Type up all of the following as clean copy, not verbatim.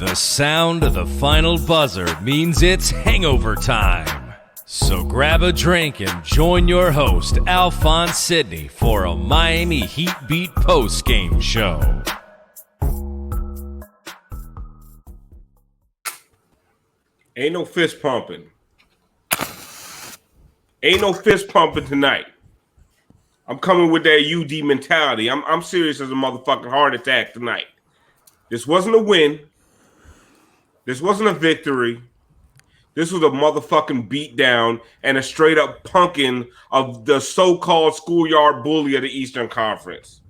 The sound of the final buzzer means it's hangover time. So grab a drink and join your host, Alphonse Sidney, for a Miami Heat Beat post-game show. Ain't no fist pumping. Ain't no fist pumping tonight. I'm coming with that UD mentality. I'm serious as a motherfucking heart attack tonight. This wasn't a win. This wasn't a victory. This was a motherfucking beatdown and a straight up punking of the so-called schoolyard bully of the Eastern Conference.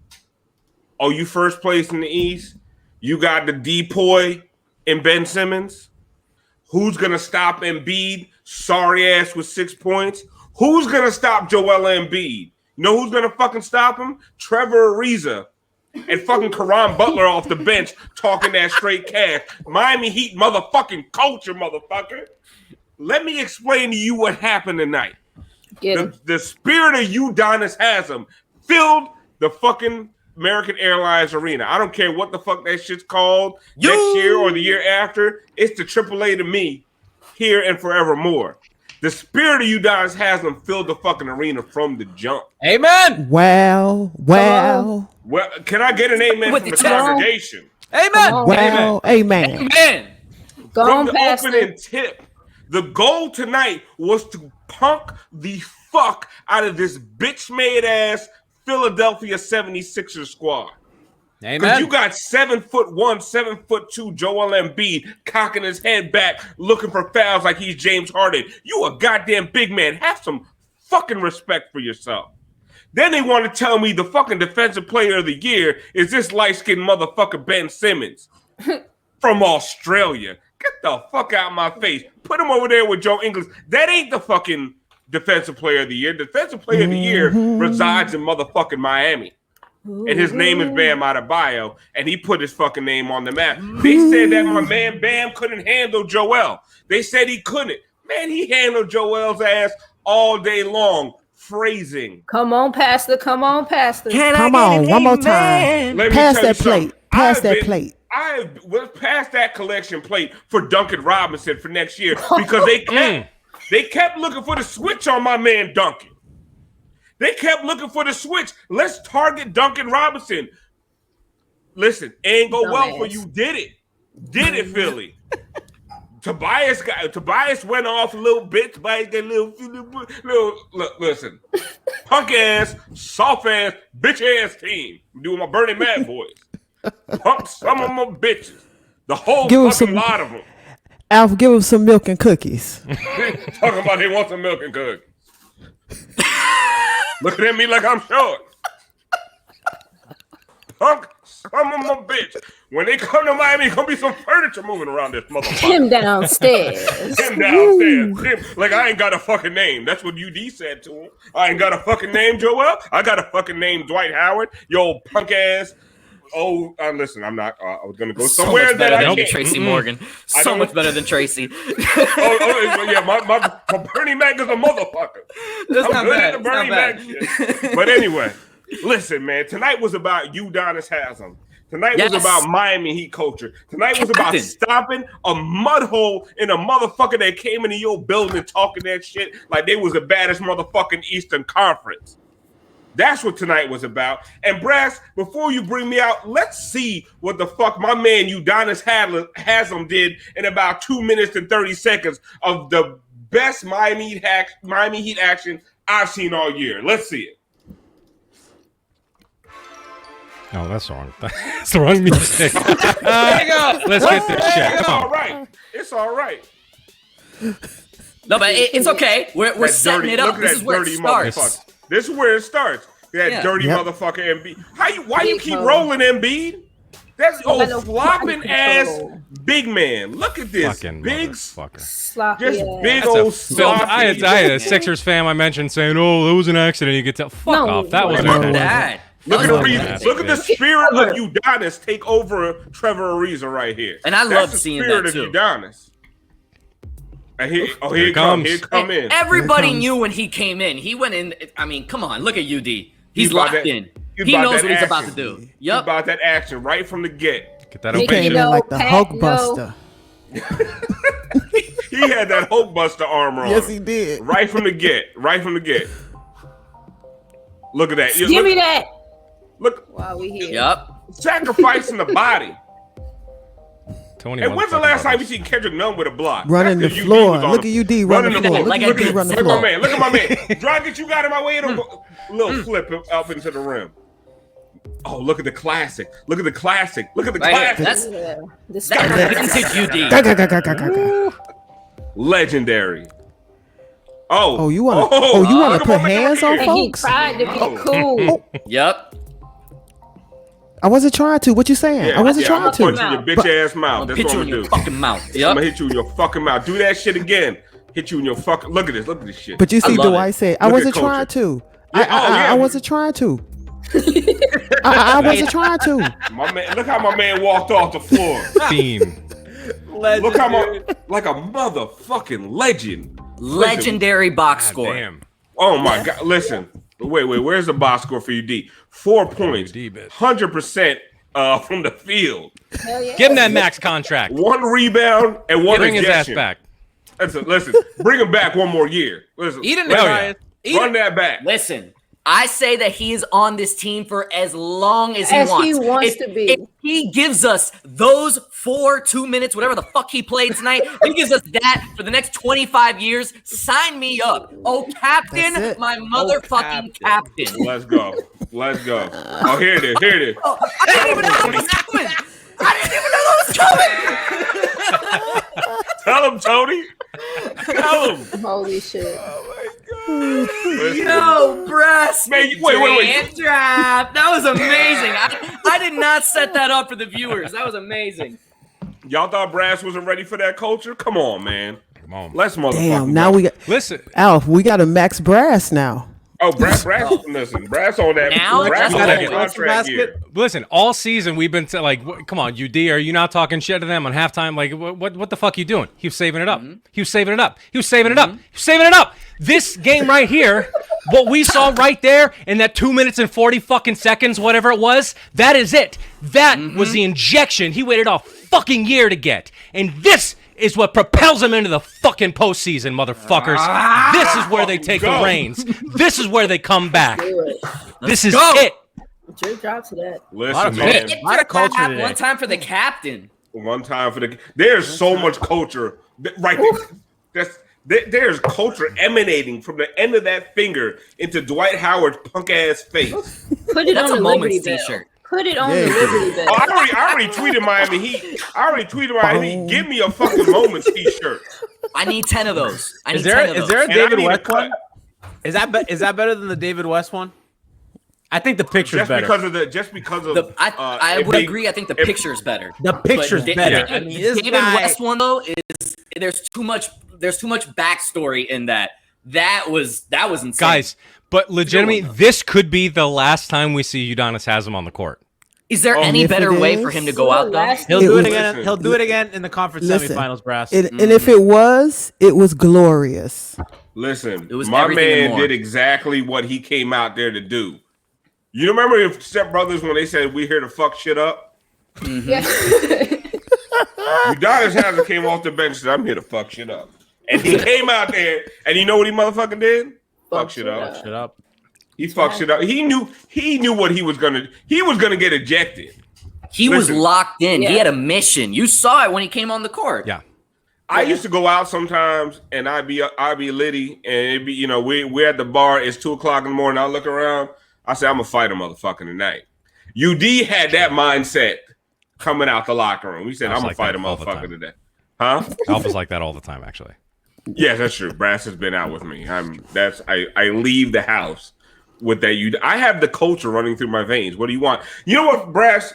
Oh, you first place in the East? You got the depoy in Ben Simmons? Who's going to stop Embiid? Sorry ass with 6 points. Who's going to stop Joel Embiid? You know who's going to fucking stop him? Trevor Ariza and fucking Caron Butler off the bench talking that straight cash. Miami Heat motherfucking culture, motherfucker. Let me explain to you what happened tonight. The spirit of Udonis Haslem filled the fucking American Airlines Arena. I don't care what the fuck that shit's called next year or the year after. It's the AAA to me here and forevermore. The spirit of Udonis Haslem filled the fucking arena from the jump. Amen. Well. Can I get an amen from the congregation? Amen. Well, amen. Amen. From the opening tip, the goal tonight was to punk the fuck out of this bitch-made ass Philadelphia 76ers squad. Amen. Because you got 7'1", 7'2" Joel Embiid cocking his head back, looking for fouls like he's James Harden. You a goddamn big man. Have some fucking respect for yourself. Then they want to tell me the fucking defensive player of the year is this light-skinned motherfucker Ben Simmons from Australia. Get the fuck out of my face. Put him over there with Joe Ingles. That ain't the fucking defensive player of the year. Defensive player of the year resides in motherfucking Miami. And his name is Bam Adebayo, and he put his fucking name on the map. They said that my man Bam couldn't handle Joel. They said he couldn't. Man, he handled Joel's ass all day long. Phrasing. Come on, Pastor. Come on, Pastor. Come on, one more time. Pass that plate. Pass that plate. I was past that collection plate for Duncan Robinson for next year because they kept looking for the switch on my man Duncan. They kept looking for the switch. Let's target Duncan Robinson. Listen, ain't go well for you. Did it, Philly? Tobias went off a little bit. Tobias got little look, listen. Punk ass, soft ass, bitch ass team. I'm doing my Bernie Mac voice. Punk some of my bitches. The whole fucking lot of them. Alf, give him some milk and cookies. Talking about they want some milk and cookies. Looking at me like I'm short. Punk some of my bitch. When they come to Miami, gonna be some furniture moving around this motherfucker. Him downstairs. Him downstairs. Like I ain't got a fucking name. That's what UD said to him. I ain't got a fucking name, Joel. I got a fucking name, Dwight Howard. Yo, old punk ass. Oh, listen, I'm not. I was gonna go somewhere so much that I than can't. Tracy Morgan. So much better than Tracy. Yeah, my Bernie Mac is a motherfucker. I'm good at the Bernie Mac shit. But anyway, listen, man. Tonight was about Udonis Haslem. Tonight was about Miami Heat culture. Tonight was about stopping a mud hole in a motherfucker that came into your building talking that shit like they was the baddest motherfucking Eastern Conference. That's what tonight was about. And Brass, before you bring me out, let's see what the fuck my man Udonis Haslem did in about 2 minutes and 30 seconds of the best Miami Heat action I've seen all year. Let's see it. Oh, that's wrong. That's the wrong music. There you go. Let's get this shit. It's Come on. all right. It's all right. No, but it's okay. We're setting it up. This is where it starts. This is where it starts. That dirty motherfucker Embiid. Why you keep rolling Embiid? That's flopping ass big man. Look at this fucking big Sloppy just ass. big That's old sloppy. I had a Sixers fan I mentioned saying, "Oh, it was an accident." You get to fuck off. That was that. Look at the spirit of Udonis take over Trevor Ariza right here. And I love seeing that too. Udonis. Here it comes. Everybody knew when he came in. He went in. I mean, come on, look at UD. He's locked in. He knows what he's about to do. Yep. About that action right from the get. Get that He open. came in like the Hulk Buster. He had that Hulk Buster armor on. Yes, he did. Right from the get. Look at that. Give me that. Look. While we here. Yep. Sacrificing the body. Tony, and when's the last time you seen Kendrick Nunn with a block? Running the floor. Look at UD running the floor. Look at UD running the floor. Look at my man. Dragic, you got in my way. Little flip up into the rim. Oh, look at the classic. Look at the classic. That's UD. Legendary. You want to put hands on And folks? he tried to be cool. Yep. I wasn't trying to. What you saying? Yeah, I wasn't trying to. I'm gonna punch you in your bitch ass mouth. That's what I'm gonna do. Fucking mouth. Yep. I'm gonna hit you in your fucking mouth. Do that shit again. Hit you in your fucking. Look at this shit. But you see, Dwight said I wasn't trying to. I wasn't trying to. I wasn't trying to. My man, look how my man walked off the floor. Theme. Look how like a motherfucking legend. Legendary box score. Damn. Oh my god! Listen, wait. Where's the box score for UD? 4 points, 100% from the field. Hell yeah. Give him that max contract. 1 rebound and 1 Bring his ass ejection. back. Listen, bring him back 1 more year. Listen, run that back. Listen, I say that he is on this team for as long as he wants. To be. If he gives us those 2 minutes, whatever the fuck he played tonight, he gives us that for the next 25 years. Sign me up. Oh, captain, my motherfucking captain. Let's go. Oh, here it is. Oh, I didn't even know that was coming. Tell him, Tony. Tell him. Holy shit. Yo, Brass. Man, wait. Drop. That was amazing. I did not set that up for the viewers. That was amazing. Y'all thought Brass wasn't ready for that culture? Come on, man. Come on. Let's motherfucking Damn, now we got. Listen. Alf, we got a max brass now. Oh, Brass, listen. Brass on that. Now? Brass on That's that okay. contract year. Listen, all season we've been come on, UD, are you not talking shit to them on halftime? Like, what the fuck are you doing? He was saving it up. He was saving it up. This game right here, what we saw right there in that 2 minutes and 40 fucking seconds, whatever it was, that is it. That was the injection he waited a fucking year to get. And this is what propels him into the fucking postseason, motherfuckers. This is where they take the reins. This is where they come back. This is it. Drake drops to that. Listen, man. A lot of culture today. One time for the captain. There's so much culture right there. There's culture emanating from the end of that finger into Dwight Howard's punk ass face. Put it That's on a the Liberty Moments Bell. t-shirt. Put it on the Liberty Bell. I already tweeted Miami Heat. Give me a fucking Moments t-shirt. I need 10 of those. Is there a David West one? Is that better than the David West one? I think the picture's better. Just because of I would agree. I think the picture's better. The picture's better. I mean, David West one though is there's too much backstory in that. That was insane. Guys, but legitimately, this could be the last time we see Udonis Haslem on the court. Is there any better way for him to go out though? He'll do it again. He'll do it again in the conference semifinals, Brass. And if it was glorious. Listen, my man did exactly what he came out there to do. You remember if Step Brothers when they said we here to fuck shit up? Yeah. Udonis Haslem came off the bench and said, I'm here to fuck shit up. And he came out there and you know what he motherfucking did? Fuck shit up. He fucked shit up. He knew what he was gonna get ejected. He was locked in. Yeah. He had a mission. You saw it when he came on the court. Yeah. I used to go out sometimes and I'd be litty and it'd be, we're at the bar, it's 2:00 in the morning, I look around, I say, I'm gonna fight a motherfucker tonight. UD had that mindset coming out the locker room. He said, I'm gonna fight a motherfucker today. Huh? Alpha's like that all the time, actually. Yes, that's true. Brass has been out with me. I leave the house with that. I have the culture running through my veins. What do you want? You know what, Brass?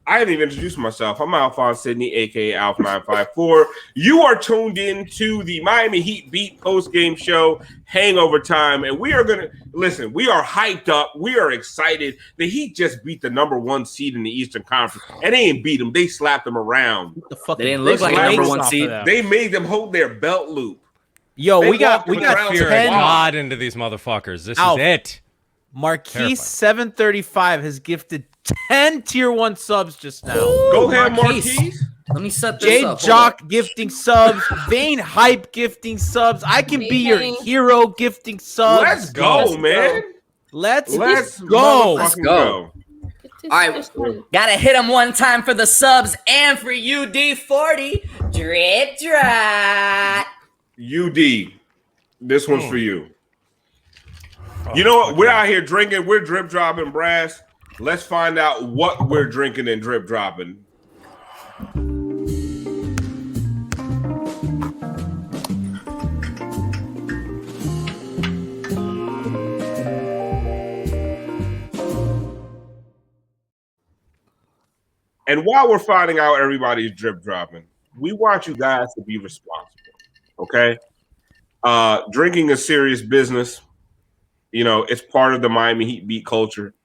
I haven't even introduced myself. I'm Alphonse Sidney, aka Alf954. You are tuned in to the Miami Heat Beat post-game show, Hangover Time, and we are gonna listen. We are hyped up. We are excited. The Heat just beat the #1 seed in the Eastern Conference, and they didn't beat them. They slapped them around. They didn't look like a #1 seed. They made them hold their belt loop. Yo, we got fear 10 God into these motherfuckers. This is it. Marquise 735 has gifted 10 tier 1 subs just now. Go ahead, Marquise. Let me set this Jade up. Jock gifting subs. Vane Hype gifting subs. I can be your hero gifting subs. Let's go, man. Let's go. Let's go. All right, gotta hit him one time for the subs and for UD40. Drip drop. UD, this one's for you. You know what? We're out here drinking. We're drip dropping, Brass. Let's find out what we're drinking and drip dropping. And while we're finding out everybody's drip dropping, we want you guys to be responsible, okay? Drinking is serious business. You know, it's part of the Miami Heat beat culture,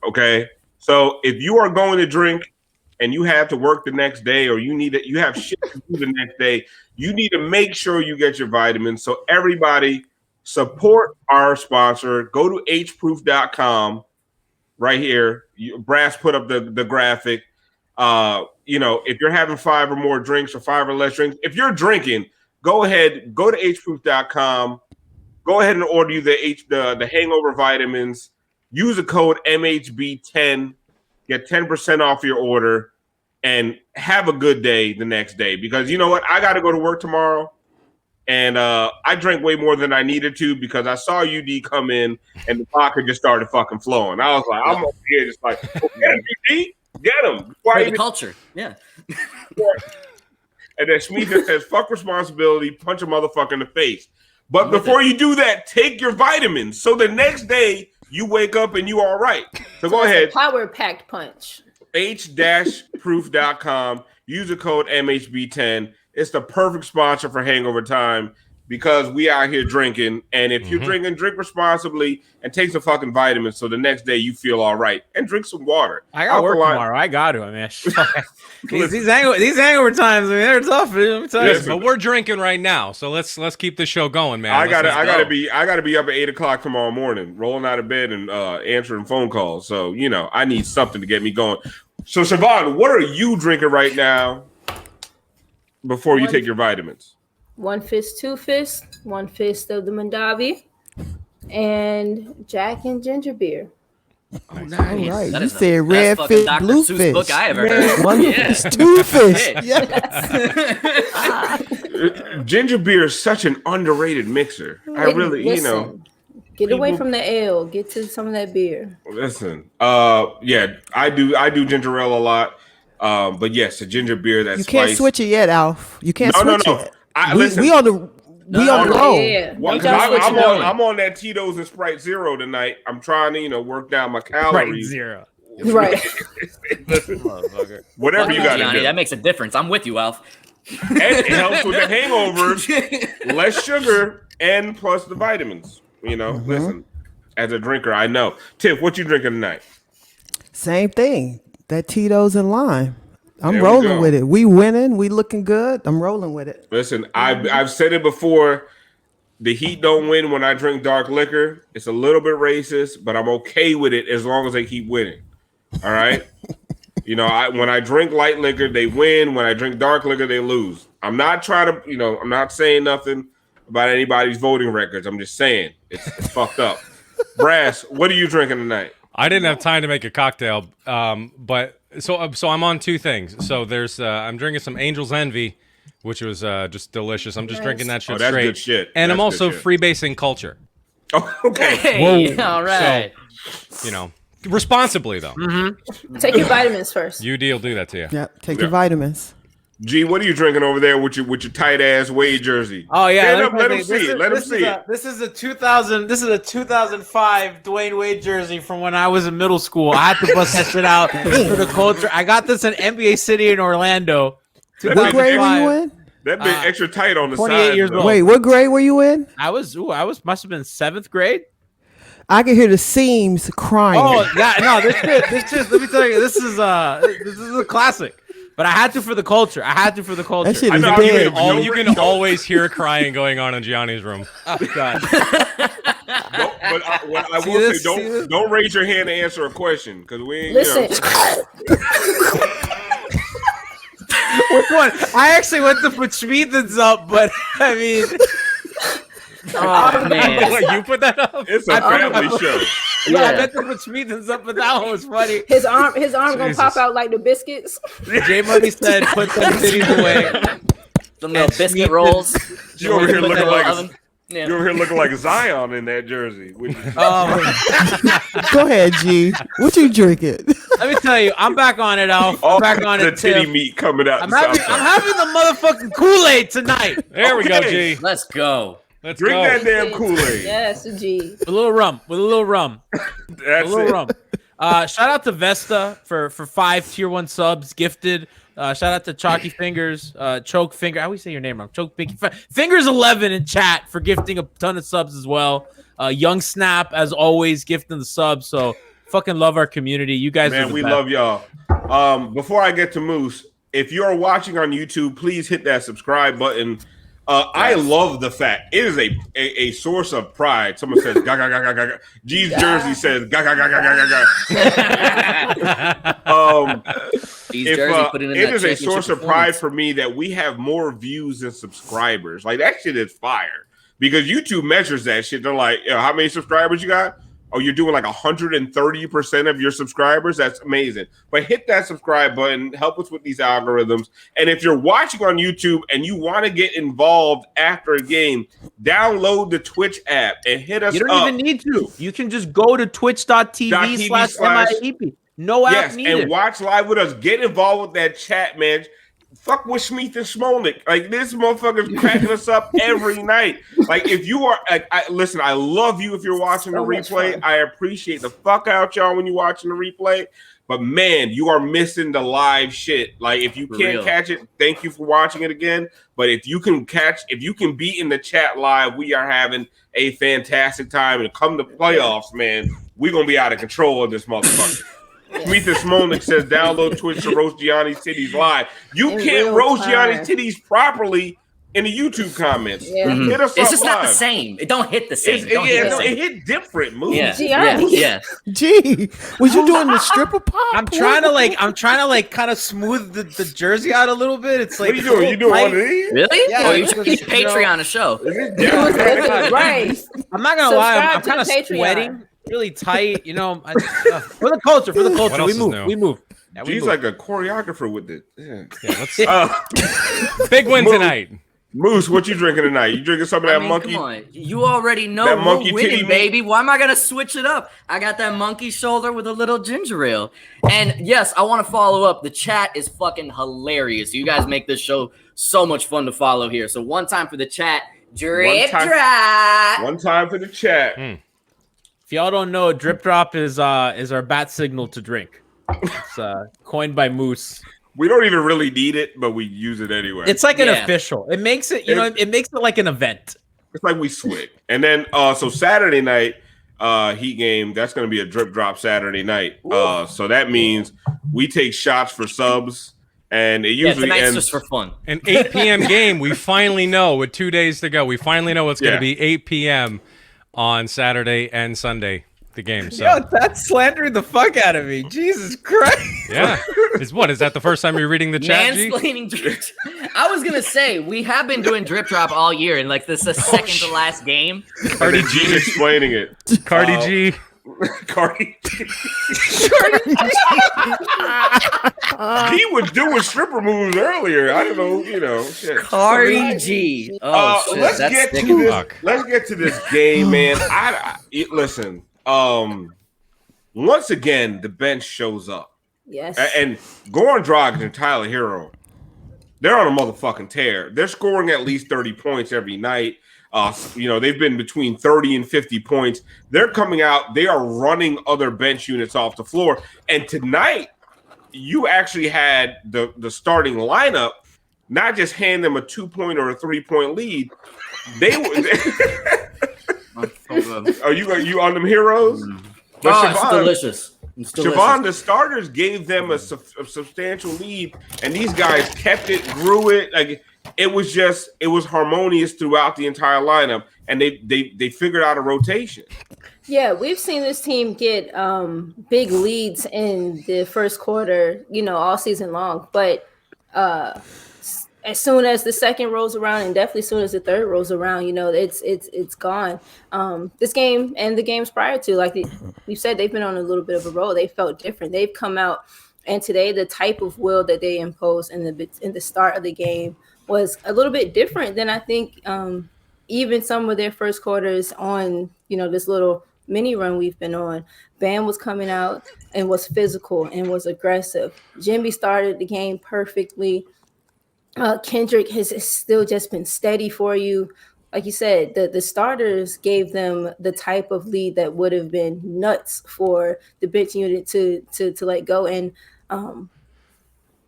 okay? So if you are going to drink and you have to work the next day or you have shit to do the next day, you need to make sure you get your vitamins. So everybody support our sponsor. Go to hproof.com right here. Brass put up the graphic. You know, if you're having 5 or more drinks or 5 or less drinks, if you're drinking, go ahead, go to hproof.com. Go ahead and order you the hangover vitamins. Use the code MHB10. Get 10% off your order and have a good day the next day. Because you know what? I got to go to work tomorrow. And I drank way more than I needed to because I saw UD come in and the vodka just started fucking flowing. I was like, I'm over here just like, oh, get him, UD. Get him. For the culture. Yeah. And then Shmita says, fuck responsibility, punch a motherfucker in the face. But before you do that, take your vitamins. So the next day you wake up and you all right. So go ahead. Power packed punch. H-proof.com. Use the code MHB10. It's the perfect sponsor for Hangover Time because we out here drinking. And if you're drinking, drink responsibly and take some fucking vitamins so the next day you feel all right. And drink some water. I got work tomorrow. I got to. I mean, these hangover times, I mean, they're tough. But we're drinking right now, so let's keep the show going, man. I gotta be up at 8:00 tomorrow morning, rolling out of bed and answering phone calls. So you know, I need something to get me going. So Siobhan, what are you drinking right now before you take your vitamins? 1 fist, 2 fists, 1 fist of the Mandavi, and Jack and ginger beer. Oh, nice. All right. That You is the said red best fish, fucking blue Dr. Seuss fish. book I ever heard. 1 fist, 2 fish. Yes. Ginger beer is such an underrated mixer. I really, Listen, you know. Get away from the ale. Get to some of that beer. Listen, yeah, I do ginger ale a lot. But yes, a ginger beer that's You can't switch it yet, Alf. You can't switch it. Listen, We on the roll. Yeah. Well, I'm on that Tito's and Sprite Zero tonight. I'm trying to, work down my calories. Zero. Right. Whatever you got to Gianni, do. that makes a difference. I'm with you, Alf. And it helps with the hangovers, less sugar, and plus the vitamins. Listen, as a drinker, I know. Tiff, what you drinking tonight? Same thing. That Tito's and lime. I'm rolling with it. We winning. We looking good. I'm rolling with it. Listen, I've said it before. The Heat don't win when I drink dark liquor. It's a little bit racist, but I'm okay with it as long as they keep winning. All right? When I drink light liquor, they win. When I drink dark liquor, they lose. I'm not trying to, I'm not saying nothing about anybody's voting records. I'm just saying it's fucked up. Brass, what are you drinking tonight? I didn't have time to make a cocktail, but so I'm on 2 things. So there's I'm drinking some Angel's Envy, which was just delicious. I'm just drinking that shit that's straight. Good shit. And that's I'm also shit. freebasing culture. Oh, okay. Hey, all right. So, responsibly though. Mm-hmm. Take your vitamins first. UD will do that to you. Yep. Take your vitamins. G, what are you drinking over there with your tight ass Wade jersey? Oh yeah, let him see it. Let him see it. This is a 2005 Dwayne Wade jersey from when I was in middle school. I had to bust that shit out for the culture. I got this in NBA City in Orlando. What grade were you in? That bit extra tight on the 28 side. years old. Wait, what grade were you in? I must have been 7th grade. I can hear the seams crying. Oh yeah, no, this shit. Let me tell you, this is a classic. But I had to for the culture. That shit is know, dead. You can always hear crying going on in Gianni's room. Oh God. What I will say, don't raise your hand to answer a question because we ain't. Listen. Which one? I actually went to put Schmeethans up, but I mean, Oh man. What, you put that up? It's a family show. yeah, I meant to put Schmeethans up, but that one was funny. His arm gonna pop out like the biscuits. J Money said, "Put them titties away." Some little biscuit rolls. You over here Put looking that like oven. Yeah. you over here looking like Zion in that jersey. Go ahead, G. What you drinking? Let me tell you, I'm back on it, Alf. I'm back on the it, titty Tiff. meat coming out. I'm having the motherfucking Kool-Aid tonight. There we go, G. Let's go. Let's Drink go. that damn Kool-Aid. Yes, G. With a little rum. That's A little it. rum. Shout out to Vesta for 5 tier 1 subs gifted. Shout out to Chalky Fingers, Choke Finger. I always say your name wrong. Choke Pinky Fingers 11 in chat for gifting a ton of subs as well. Young Snap as always gifting the subs. So fucking love our community. You guys, Man, are the we best. love y'all. Before I get to Moose, if you're watching on YouTube, please hit that subscribe button. I love the fact it is a source of pride. Someone says ga ga ga ga ga ga. G's jersey says ga ga ga ga ga ga ga. It is a source of pride for me that we have more views than subscribers. Like that shit is fire because YouTube measures that shit. They're like, how many subscribers you got? Oh, you're doing like 130% of your subscribers. That's amazing. But hit that subscribe button. Help us with these algorithms. And if you're watching on YouTube and you want to get involved after a game, download the Twitch app and hit us up. You don't even need to. You can just go to twitch.tv/MIEP. No app needed. And watch live with us. Get involved with that chat, man. Fuck with Schmeeth and Smolnik. Like this motherfucker's cracking us up every night. Like if you are, listen, I love you if you're watching the replay. I appreciate the fuck out y'all when you're watching the replay. But man, you are missing the live shit. Like if you can't catch it, thank you for watching it again. But if you can be in the chat live, we are having a fantastic time. And come to playoffs, man, we're gonna be out of control of this motherfucker. Schmeeth and Smolnik says download Twitch to roast Gianni's titties live. You can't roast Gianni's titties properly in the YouTube comments. Yeah. Hit us It's up just live. not the same. It don't hit the same. It hit different. Move. Yeah. Gianni. Yeah. G, was you doing the stripper pop? I'm trying to kind of smooth the jersey out a little bit. It's like, What are you doing? You doing one of these? Really? Yeah, Oh, you it's should just, keep Patreon a show. Right. I'm not gonna lie, I'm Subscribe kind to of the Patreon. sweating, really tight. You know, for the culture. What else We is move. new? We move. Yeah, we He's move. like a choreographer with it. Yeah. Let's big win Moose. tonight. Moose, what you drinking tonight? You drinking some of that monkey? Come on. You already know That we're monkey titty winning, meat? baby. Why am I going to switch it up? I got that monkey shoulder with a little ginger ale. And yes, I want to follow up. The chat is fucking hilarious. You guys make this show so much fun to follow here. So one time for the chat. Drip drop. One time for the chat. If y'all don't know, drip drop is our bat signal to drink. It's coined by Moose. We don't even really need it, but we use it anyway. It's like an official. It makes it, it makes it like an event. It's like we swig. And then so Saturday night, Heat game, that's gonna be a drip drop Saturday night. So that means we take shots for subs, and it usually tonight's ends just for fun. An 8 p.m. game. We finally know with 2 days to go. We finally know it's going to be 8 p.m. on Saturday and Sunday. The game. So. Yo, that's slandering the fuck out of me. Jesus Christ. Yeah. Is that the first time you're reading the chat, G? Mansplaining drip. I was gonna say we have been doing drip drop all year, and like this is the second to last game. Cardi G explaining it. Cardi G. Cardi G. He was doing stripper moves earlier. I don't know, shit. Cardi G. Oh shit, let's that's get to sticking. this. Let's get to this game, man. Listen. Once again, the bench shows up. Yes. And Goran Dragic and Tyler Hero, they're on a motherfucking tear. They're scoring at least 30 points every night. They've been between 30 and 50 points. They're coming out. They are running other bench units off the floor. And tonight, you actually had the starting lineup not just hand them a 2-point or a 3-point lead. They were. Are you on them heroes? Oh, it's delicious. Siobhan, the starters gave them a substantial lead, and these guys kept it, grew it. Like it was harmonious throughout the entire lineup, and they figured out a rotation. Yeah, we've seen this team get big leads in the first quarter, all season long. But as soon as the second rolls around, and definitely as soon as the third rolls around, it's gone. This game and the games prior to, like we said, they've been on a little bit of a roll. They felt different. They've come out, and today the type of will that they imposed in the start of the game was a little bit different than I think even some of their first quarters on this little mini run we've been on. Bam was coming out and was physical and was aggressive. Jimmy started the game perfectly. Kendrick has still just been steady for you. Like you said, the starters gave them the type of lead that would have been nuts for the bench unit to let go. And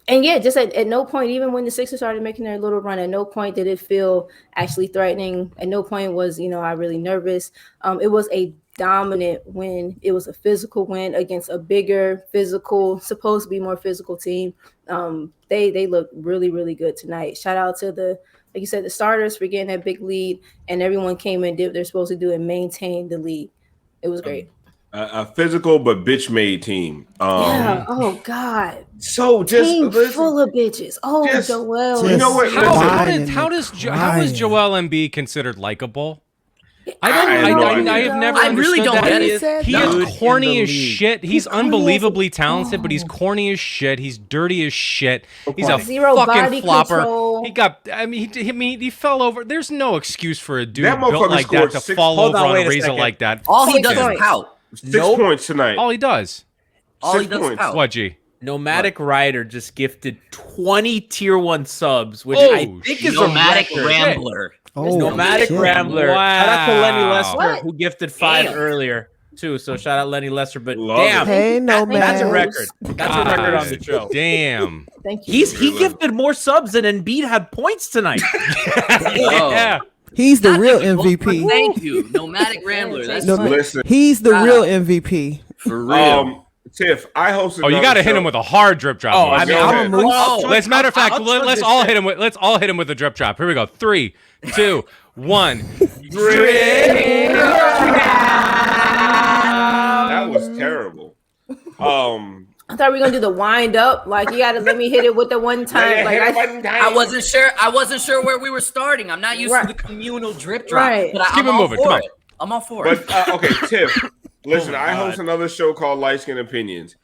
yeah, just at no point, even when the Sixers started making their little run, at no point did it feel actually threatening. At no point was, I really nervous. It was a dominant win. It was a physical win against a bigger, physical, supposed to be more physical team. They looked really, really good tonight. Shout out to like you said, the starters for getting that big lead, and everyone came and did what they're supposed to do and maintain the lead. It was great. A physical but bitch-made team. Yeah. Oh God. So just team full of bitches. Oh, Joel. You know what? How is Joel Embiid considered likable? I have never. I really don't get it. He is corny as shit. He's unbelievably talented, but he's corny as shit. He's dirty as shit. He's a fucking flopper. Control. He fell over. There's no excuse for a dude built like that to fall over on a razor like that. All he does is pout. 6 points tonight. All he does. All he does is pout. What, G? Nomadic Rider just gifted 20 tier 1 subs, which I think is Nomadic a record. Rambler. Nomadic Rambler. Wow. Shout out to Lenny Lester, who gifted 5 earlier too. So shout out Lenny Lester. But damn, hey, that's a record. That's a record on the show. Damn. Thank you. He gifted more subs than Embiid had points tonight. Yeah. He's the real MVP. Thank you, Nomadic Rambler. That's Listen, he's the real MVP. for real. Tiff, I hosted. Oh, you got to hit him with a hard drip drop. Oh, I mean, I'm a moose. As a matter of fact, let's all hit him with a drip drop. Here we go. 3, 2, 1. That was terrible. I thought we were gonna do the wind up. Like you gotta let me hit it with the one time. Like I wasn't sure where we were starting. I'm not used to the communal drip drop. Right. But Keep it moving. Come on. I'm all for it. But okay, Tiff. Listen, I host another show called Light Skin Opinions.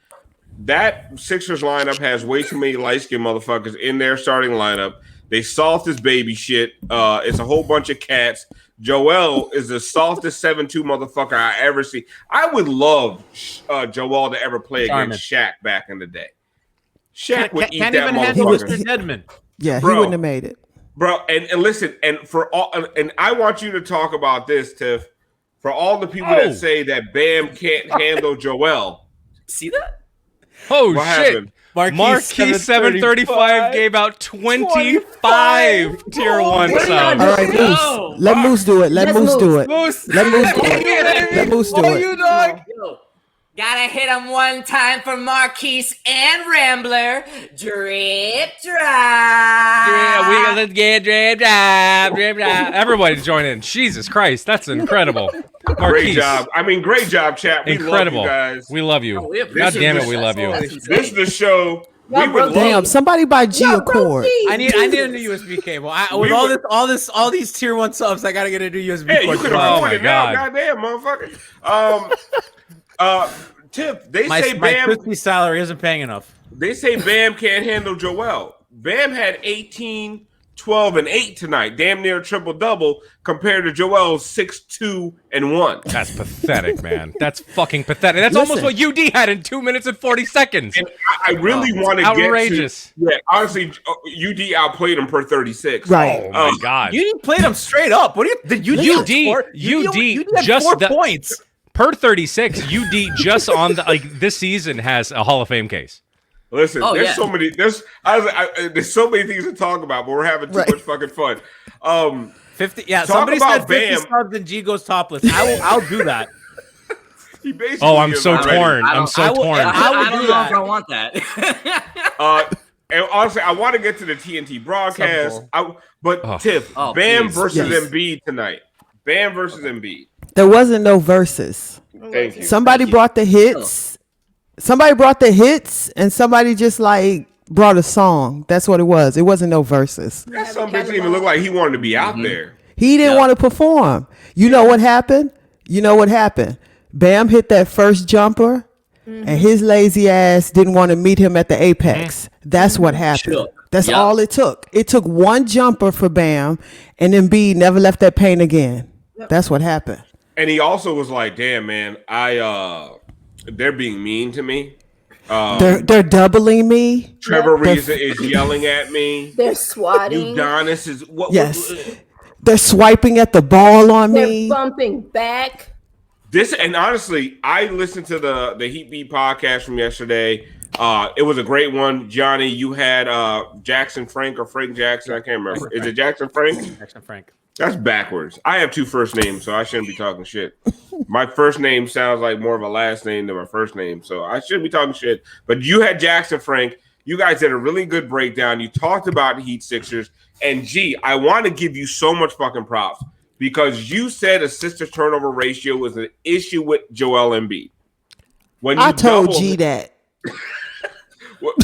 That Sixers lineup has way too many light skin motherfuckers in their starting lineup. They soft as baby shit. It's a whole bunch of cats. Joel is the softest 7'2" motherfucker I ever see. I would love Joel to ever play against Shaq back in the day. Shaq would eat can't that even handle motherfucker. Mr. Deadman. Yeah, Bro. he wouldn't have made it. Bro, and listen, and for all, and I want you to talk about this, Tiff. For all the people that say that Bam can't handle Joel. See that? Oh, What shit. happened? Marquis 735 gave out 25 tier 1 subs. All right, Moose. Let Moose do it. Let Moose do it. Let Moose do it. Let Moose do it. Yo, gotta hit him one time for Marquise and Rambler. Drip drop. Let's get drip drop. Everybody join in. Jesus Christ, that's incredible. Great Marquise. job. I mean, great job, chat. We Incredible. love you guys. We love you. Oh, we God appreciate damn it, this. we love you. That's This insane. is the show. We Y'all would broke love. Damn, somebody buy G a cord. I need a new USB cable. With all these tier 1 subs, I gotta get a new USB Hey, you cord. could Oh afford my it now, God. goddamn motherfucker. Tip. They say My Bam. crispy salary isn't paying enough. They say Bam can't handle Joel. Bam had 18, 12, and 8 tonight, damn near triple double compared to Joel's 6, 2, and 1. That's pathetic, man. That's fucking pathetic. That's almost what UD had in 2 minutes and 40 seconds. And I really want to get to. Outrageous. Yeah, honestly, UD outplayed him per 36. Right. Oh my God. You played him straight up. What do you? UD had just 4 the- points. Per 36, UD just on this season has a Hall of Fame case. Listen, Oh, there's yeah. so many. There's so many things to talk about, but we're having too much fucking fun. 50. Yeah, Talk somebody about said 50 Bam. subs and G goes topless. I'll do that. He basically Oh, I'm is so already. torn. I'm so torn. I don't know if I want that. And honestly, I want to get to the TNT broadcast. Tiff, Bam versus Embiid tonight. Bam versus Embiid. There wasn't no verses. Thank you. Somebody brought the hits. Somebody brought the hits, and somebody just like brought a song. That's what it was. It wasn't no verses. That some bitch didn't even look like he wanted to be out there. He didn't want to perform. You know what happened? Bam hit that first jumper, and his lazy ass didn't want to meet him at the apex. That's what happened. Sure. That's all it took. It took one jumper for Bam, and Embiid never left that paint again. That's what happened. And he also was like, "Damn, man, they're being mean to me. They're doubling me. Trevor Ariza is yelling at me. They're swatting. Udonis is They're swiping at the ball on me. They're bumping back. And honestly, I listened to the Heat Beat podcast from yesterday. It was a great one. Johnny, you had Jackson Frank or Frank Jackson. I can't remember. Is it Jackson Frank? Jackson Frank. That's backwards. I have two first names, so I shouldn't be talking shit. My first name sounds like more of a last name than my first name, so I shouldn't be talking shit. But you had Jackson Frank. You guys did a really good breakdown. You talked about Heat Sixers. And I want to give you so much fucking props because you said assist to turnover ratio was an issue with Joel Embiid. When you I told G that.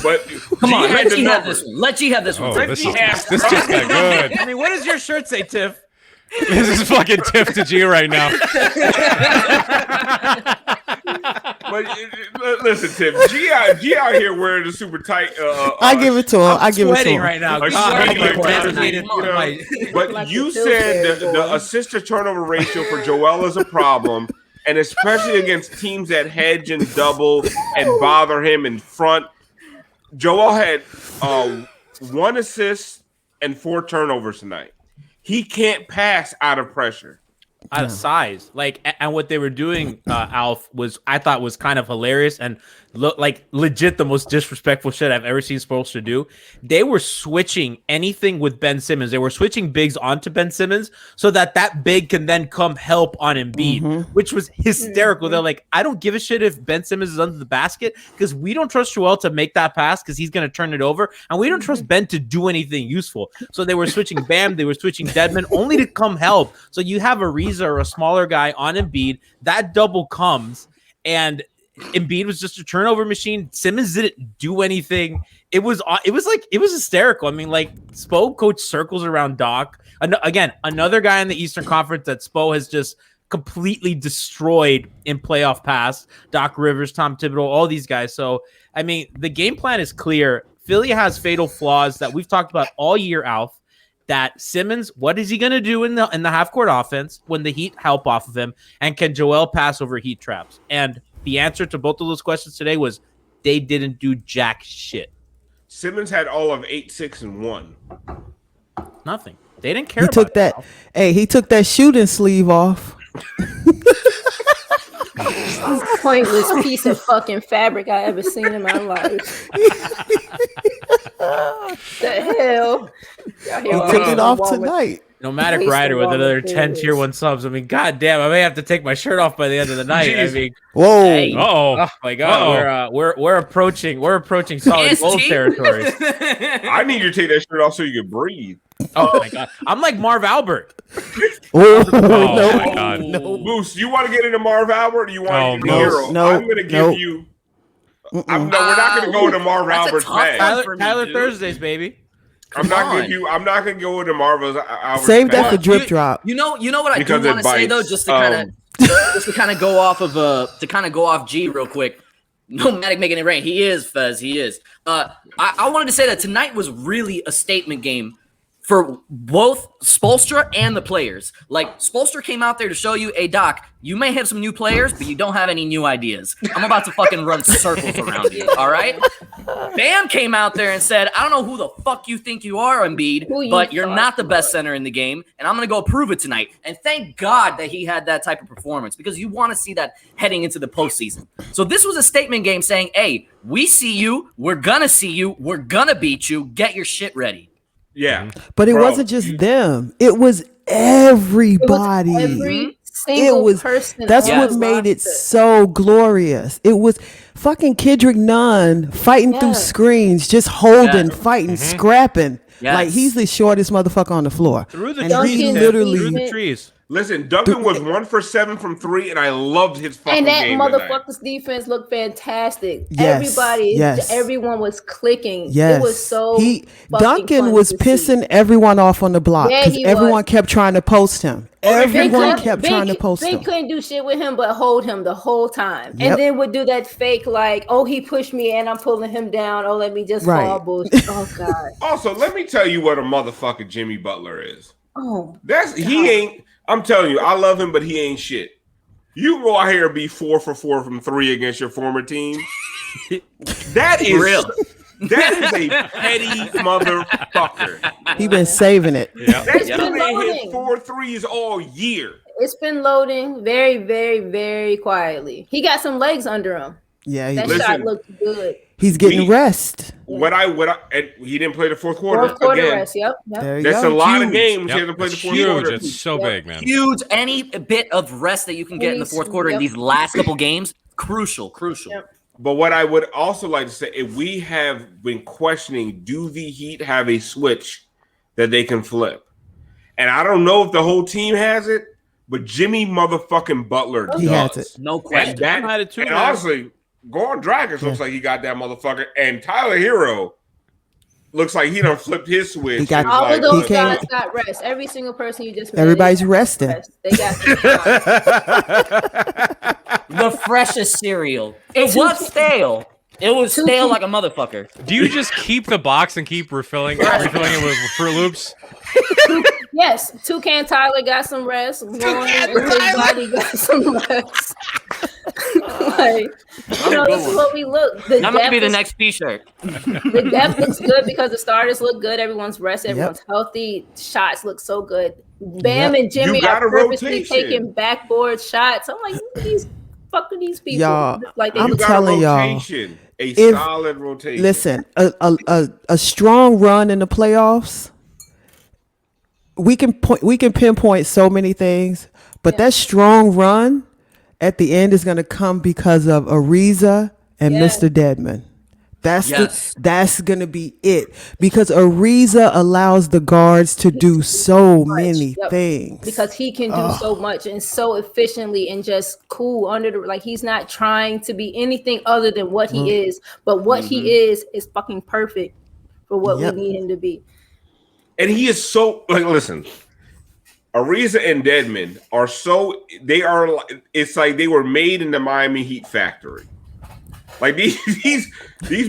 But Come on, let G have this one. Let G have this one. This just got good. I mean, what does your shirt say, Tiff? This is fucking Tiff to G right now. But listen, Tiff, G out here wearing the super tight. I give it to him. I give it to him right now. But you said the assist to turnover ratio for Joel is a problem, and especially against teams that hedge and double and bother him in front. Joel had 1 assist and 4 turnovers tonight. He can't pass out of pressure. Out of size, and what they were doing, Alf, I thought was kind of hilarious and legit the most disrespectful shit I've ever seen Spoelstra do. They were switching anything with Ben Simmons. They were switching bigs onto Ben Simmons so that big can then come help on Embiid, which was hysterical. They're like, I don't give a shit if Ben Simmons is under the basket because we don't trust Joel to make that pass because he's going to turn it over, and we don't trust Ben to do anything useful. So they were switching Bam, they were switching Deadman only to come help. So you have Ariza or a smaller guy on Embiid. That double comes, and Embiid was just a turnover machine. Simmons didn't do anything. It was hysterical. I mean, Spo coached circles around Doc. Again, another guy in the Eastern Conference that Spo has just completely destroyed in playoff past. Doc Rivers, Tom Thibodeau, all these guys. So, I mean, the game plan is clear. Philly has fatal flaws that we've talked about all year, Alf. That Simmons, what is he going to do in the half-court offense when the Heat help off of him? And can Joel pass over Heat traps? And the answer to both of those questions today was they didn't do jack shit. Simmons had all of 8, 6, and 1. Nothing. They didn't care. He took that. Hey, he took that shooting sleeve off. Pointless piece of fucking fabric I ever seen in my life. The hell? He took it off tonight. Nomadic Rider with another 10 tier 1 subs. I mean, goddamn, I may have to take my shirt off by the end of the night. Jeez. I mean, whoa! Hey. Oh my god, we're approaching solid gold territory. I need you to take that shirt off so you can breathe. Oh my god, I'm like Marv Albert. Oh my god, no. Moose, you want to get into Marv Albert, or do you want to get Hero? No, I'm going to give you. We're not going to go into Marv Albert's bag. Tyler Thursdays, baby. I'm not going to go into Marvel's. Save that for drip drop. You know what I do want to say though, just to kind of go off G real quick. Nomadic making it rain. He is Fez. He is. I wanted to say that tonight was really a statement game for both Spoelstra and the players. Like, Spoelstra came out there to show you, hey, Doc, you may have some new players, but you don't have any new ideas. I'm about to fucking run circles around you, all right? Bam came out there and said, I don't know who the fuck you think you are, Embiid, but you're not the best center in the game, and I'm going to go prove it tonight. And thank God that he had that type of performance, because you want to see that heading into the postseason. So this was a statement game saying, hey, we see you, we're going to see you, we're going to beat you, get your shit ready. Yeah. But it wasn't just them. It was everybody. It was every single person. That's on what the made it roster. so glorious. It was fucking Kendrick Nunn fighting through screens, just holding, fighting, scrapping. Yes. Like he's the shortest motherfucker on the floor. Through the And trees, he Duncan literally through the trees. Listen, Duncan was 1 for 7 from 3, and I loved his fucking And that game tonight. motherfucker's defense looked fantastic. Yes, Everyone was clicking. Yes, It was so. Duncan fun was to pissing see. everyone off on the block Yeah, because he everyone was. kept trying to post him. Everyone kept trying to post They him. couldn't do shit with him but hold him the whole time, Yep. and then would do that fake like, oh, he pushed me and I'm pulling him down. Oh, let me just fall bullshit. Oh God. Also, let me tell you what a motherfucking Jimmy Butler is. Oh, He ain't. I'm telling you, I love him, but he ain't shit. You go out here and be 4 for 4 from 3 against your former team. That is Real. That is a petty motherfucker. He been saving it. That's been been hit loading. 4 threes all year. It's been loading very, very, very quietly. He got some legs under him. Yeah, That Listen. shot looked good. he's getting rest. What I and he didn't play the fourth quarter. Fourth quarter again. rest. Yep. There you That's a go. lot of Huge. games. Yep. He hasn't played the It's fourth huge. quarter. It's so big, man. Huge. Any bit of rest that you can get in the fourth quarter in Yep. these last couple games, crucial. Yep. But what I would also like to say, if we have been questioning, do the Heat have a switch that they can flip? And I don't know if the whole team has it, but Jimmy motherfucking Butler He does. has it. No question. And that, had it too, and man. honestly, Goran Dragic looks like he got that motherfucker. And Tyler Hero looks like he done flipped his switch. He got- and is All like, of those He came- guys got rest. Every single person you just mentioned, Everybody's they got resting. rest. They got some The freshest cereal. It was stale. It was stale like a motherfucker. Do you just keep the box and keep refilling it with Fruit Loops? Yes, Toucan Tyler got some rest. Lauren and his body got some rest. Like, this is what we look. The That might depth be the is- next T-shirt. The depth looks good because the starters look good. Everyone's rested. Everyone's healthy. Shots look so good. Bam and Jimmy You got are a purposely rotation. taking backboard shots. I'm like, who are these fucking these people. Y'all, Like they I'm you got telling a y'all, rotation, a if- solid rotation. listen, a strong run in the playoffs. We can pinpoint so many things, but that strong run at the end is going to come because of Ariza and Yes. Mr. Dedman. Yes. That's going to be it, because Ariza allows the guards to do so many Yep. things. because he can do so much and so efficiently and just cool under the, like, he's not trying to be anything other than what he is, but what he is fucking perfect for what Yep. we need him to be. And he is so like, listen, Ariza and Dedman are so it's like they were made in the Miami Heat factory. Like these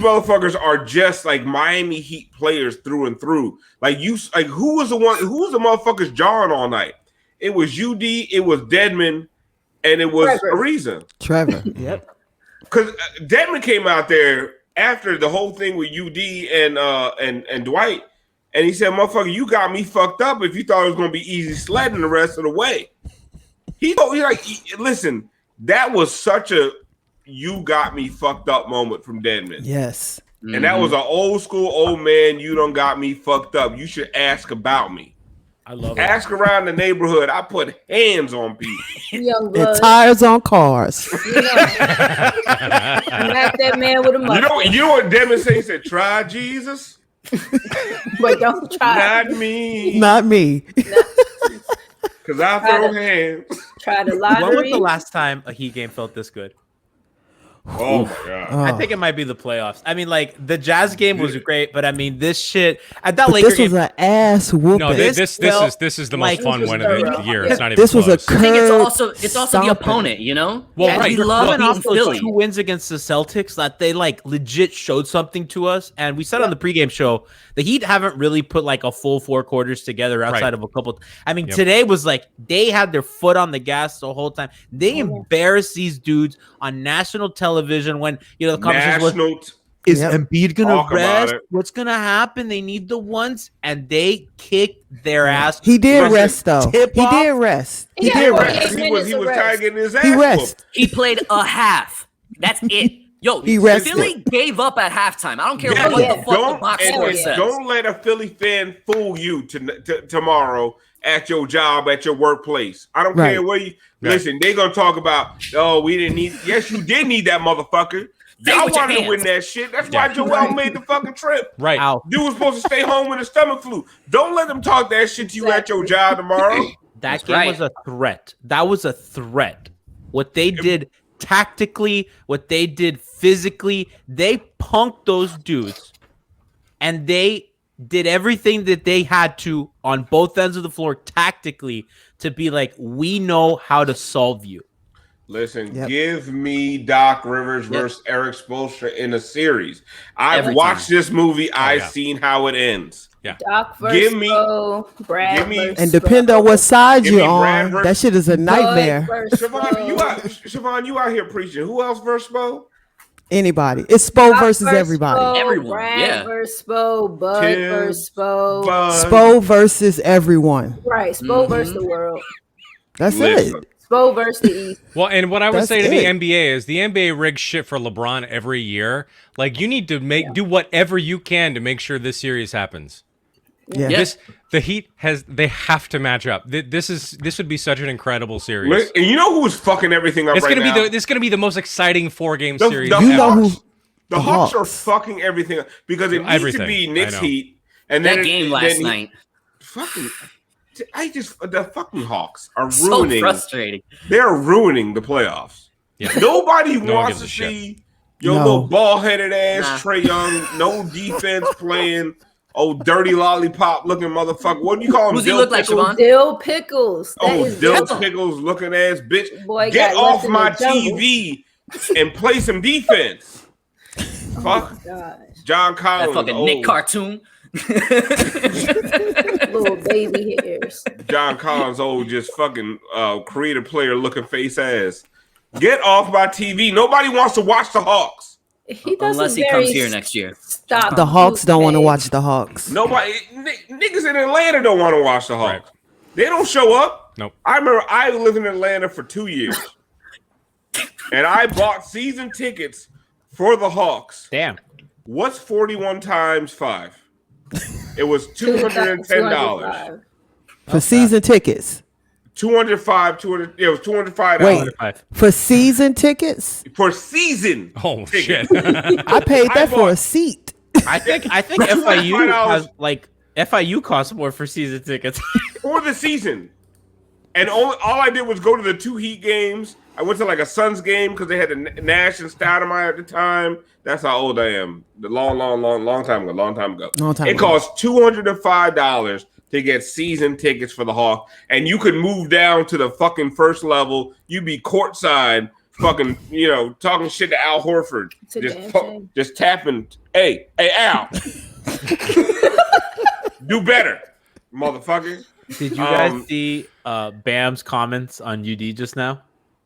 motherfuckers are just like Miami Heat players through and through. Who was the motherfuckers jarring all night? It was UD, it was Dedman, and it was Trevor. Ariza. Trevor. Yep. Because Dedman came out there after the whole thing with UD and Dwight. And he said, motherfucker, you got me fucked up if you thought it was going to be easy sledding the rest of the way. Listen, that was such a you got me fucked up moment from Dedman. Yes. And that was an old school, old man, you done got me fucked up. You should ask about me. I love it. Ask around the neighborhood. I put hands on people. Young And blood. tires on cars. You know. Smack that man with a muscle. You know what Dedman said? He said, try Jesus, But don't try. not me. Not me. Because I throw hands. Try the When lottery. was the last time a Heat game felt this good? Oh, my God. I think it might be the playoffs. I mean, like the Jazz game was great, but I mean, this shit at that But Laker this was game. an ass whooping. No, This this felt is the like most fun this win was of the thorough. year. It's not even This was a close. I think it's curb also the stomping. opponent, you know? Well, Yeah, right. we We're love coming off beating those Philly. 2 wins against the Celtics that they like legit showed something to us. And we said on the pregame show, the Heat haven't really put like a full 4 quarters together outside Right. of a couple. I mean, Yep. today was like they had their foot on the gas the whole time. They embarrassed these dudes on national television when the conversation was, National. is Yep. Embiid gonna Talk about rest? it. What's gonna happen? They need the ones, and they kicked their ass. He did Listen, rest though. tip He off. did rest. He Yeah, did well, rest. yeah. He was tired of getting his ass He whooped. rest. He played a half. That's it. Yo, He rested. Philly gave up at halftime. I don't care Yeah, what yeah. the fuck the box score says. Don't let a Philly fan fool you tomorrow at your job, at your workplace. I don't care where you listen. They're gonna talk about. Oh, we didn't need. Yes, you did need that motherfucker. Y'all wanted to win that shit. That's why Joel made the fucking trip. Right. You was supposed to stay home with a stomach flu. Don't let them talk that shit to you at your job tomorrow. That game was a threat. That was a threat. What they did tactically, what they did physically, they punked those dudes, and they did everything that they had to on both ends of the floor tactically to be like, we know how to solve you. Listen, give me Doc Rivers versus Eric Spoelstra in a series. I've watched this movie. I've seen how it ends. Yeah. Doc versus Brad versus and depend on what side you're on. That shit is a nightmare. Siobhan, you out here preaching. Who else versus Spo? Anybody. It's Spo versus everybody. Everyone. Brad versus Spo. Bud versus Spo. Spo versus everyone. Right. Spo versus the world. That's it. Spo versus the East. Well, and what I would say to it. the NBA is the NBA rigs shit for LeBron every year. Like, you need to do whatever you can to make sure this series happens. Yeah. The Heat they have to match up. This would be such an incredible series. And you know who's fucking everything up It's right gonna now? be it's gonna be the most exciting 4-game series. The Hawks are fucking everything up because it needs to be Knicks Heat. And then that game last night. Fucking, the fucking Hawks are so ruining. Frustrating. They're ruining the playoffs. Yeah. Nobody wants to see your little ball-headed ass Trae Young, no defense playing. Oh, dirty lollipop looking motherfucker. What do you call him? Who's he look like, Siobhan? Dill Pickles. Dill Pickles looking ass bitch. Boy, get off my TV and play some defense. Fuck. John Collins. That fucking Nick cartoon. Little baby hairs. John Collins, just fucking creative player looking face ass. Get off my TV. Nobody wants to watch the Hawks. Unless he comes here next year. Stop. The Hawks don't want to watch the Hawks. Nobody, niggas in Atlanta don't want to watch the Hawks. Right. They don't show up. Nope. I remember I lived in Atlanta for 2 years, and I bought season tickets for the Hawks. Damn. What's 41 times 5? It was $210 for season tickets. $205. It was $205. Wait, for season tickets? For season. Oh tickets. Shit! I paid that for a seat. I think FIU has FIU costs more for season tickets for the season. And all I did was go to the 2 Heat games. I went to like a Suns game because they had the Nash and Stoudemire at the time. That's how old I am. The long time ago. It cost $205 to get season tickets for the Hawks, and you could move down to the fucking first level. You'd be courtside, fucking, talking shit to Al Horford, just tapping. Hey, Al, do better, motherfucker. Did you guys see Bam's comments on UD just now?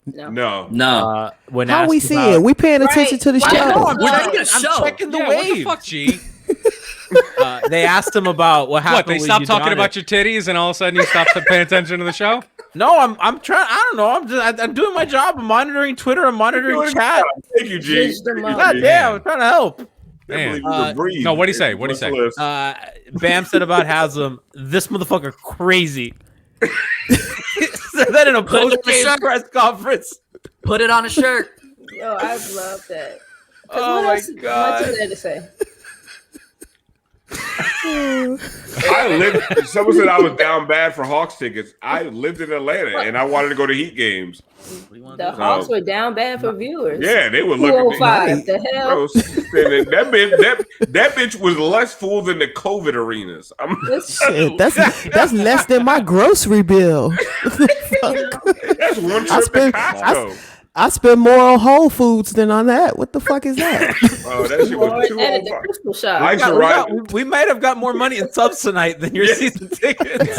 No. When how we see it? We paying attention to the show. I'm checking the wave. What the fuck, G? They asked him about what happened. What, they stopped talking about your titties and all of a sudden you stopped paying attention to the show? No, I'm trying. I don't know. I'm doing my job. I'm monitoring Twitter. I'm monitoring chat. Thank you, G. God damn, I'm trying to help. No, what'd he say? Bam said about Haslem, this motherfucker crazy. Said that in a post-game press conference. Put it on a shirt. Yo, I love that. Oh my God. What is there to say? Someone said I was down bad for Hawks tickets. I lived in Atlanta and I wanted to go to Heat games. The Hawks were down bad for viewers. Yeah, they were looking. 205. The hell? That bitch was less full than the COVID arenas. Shit, that's less than my grocery bill. That's one trip to Costco. I spend more on Whole Foods than on that. What the fuck is that? Oh, that shit was $205. We might have got more money in subs tonight than your season tickets.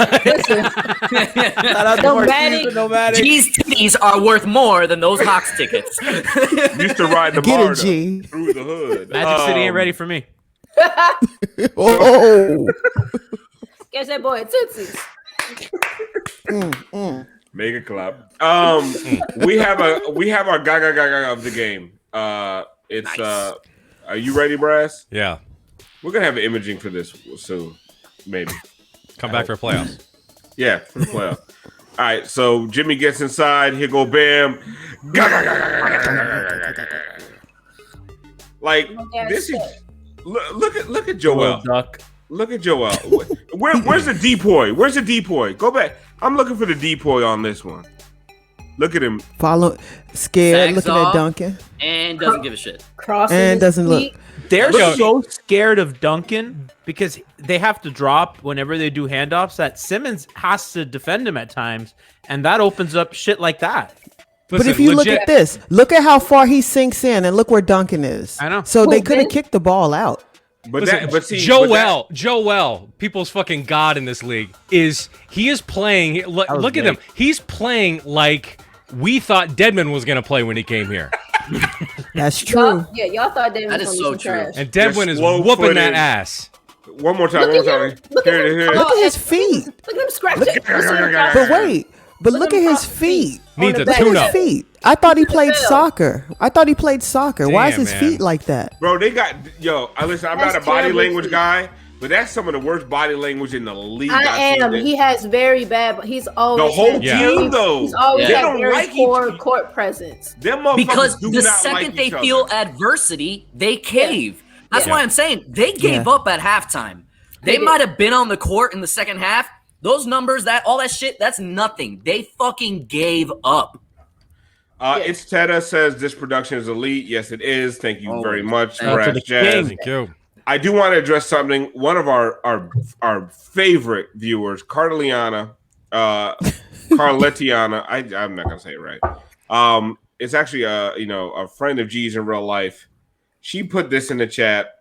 Nomadic. G's titties are worth more than those Hawks tickets. Used to ride the MARTA through the hood. Magic City ain't ready for me. Oh. Guess that boy Tootsies. Make it clap. We have our gaga of the game. It's Nice. Are you ready, Brass? Yeah. We're gonna have imaging for this soon, maybe. Come back for playoffs. Yeah, for the playoff. All right, so Jimmy gets inside. Here go Bam. Like this is look at Joel. Duck. Look at Joel. Where's the depoy? Where's the depoy? Go back. I'm looking for the depoy on this one. Look at him. Scared, Sags looking off. at Duncan, And doesn't give a shit. Crossing and his doesn't look. feet. They're Look. so scared of Duncan because they have to drop whenever they do handoffs that Simmons has to defend him at times, and that opens up shit like that. But if you look at this, look at how far he sinks in, and look where Duncan is. I know. So they Who, could have Ben? kicked the ball out. But Listen, see, Joel, people's fucking god in this league, is playing. Look at him. He's playing like we thought Deadman was going to play when he came here. That's true. Y'all thought they That was is gonna so be true. trash. And Deadman is slow whooping footed. that ass. One more time. Look at him. Look at him. Here. Look at his feet. Look at him scratch it. But wait, look at his feet. Needs a the back. Look tune at up. his feet. I thought he played Phil. soccer. Why is Damn, his man. feet like that? Bro, they got listen, I'm That's not a body terrible language feet. guy, but that's some of the worst body language in the league. I I've am. seen. He has very bad, but he's always The whole had Yeah. team very- though. He's always Yeah. They had don't very like poor each court presence. Them motherfuckers Because do the not second like they each feel other. adversity, they cave. That's Yeah. why I'm saying they gave up at halftime. They They did. might have been on the court in the second half. Those numbers, all that shit, that's nothing. They fucking gave up. It's Teta says this production is elite. Yes, it is. Thank you very much, Thank you. Brassjazz. Thank you. I do want to address something. One of our favorite viewers, Carliana, Carletiana. I'm not gonna say it right. It's actually a friend of G's in real life. She put this in the chat.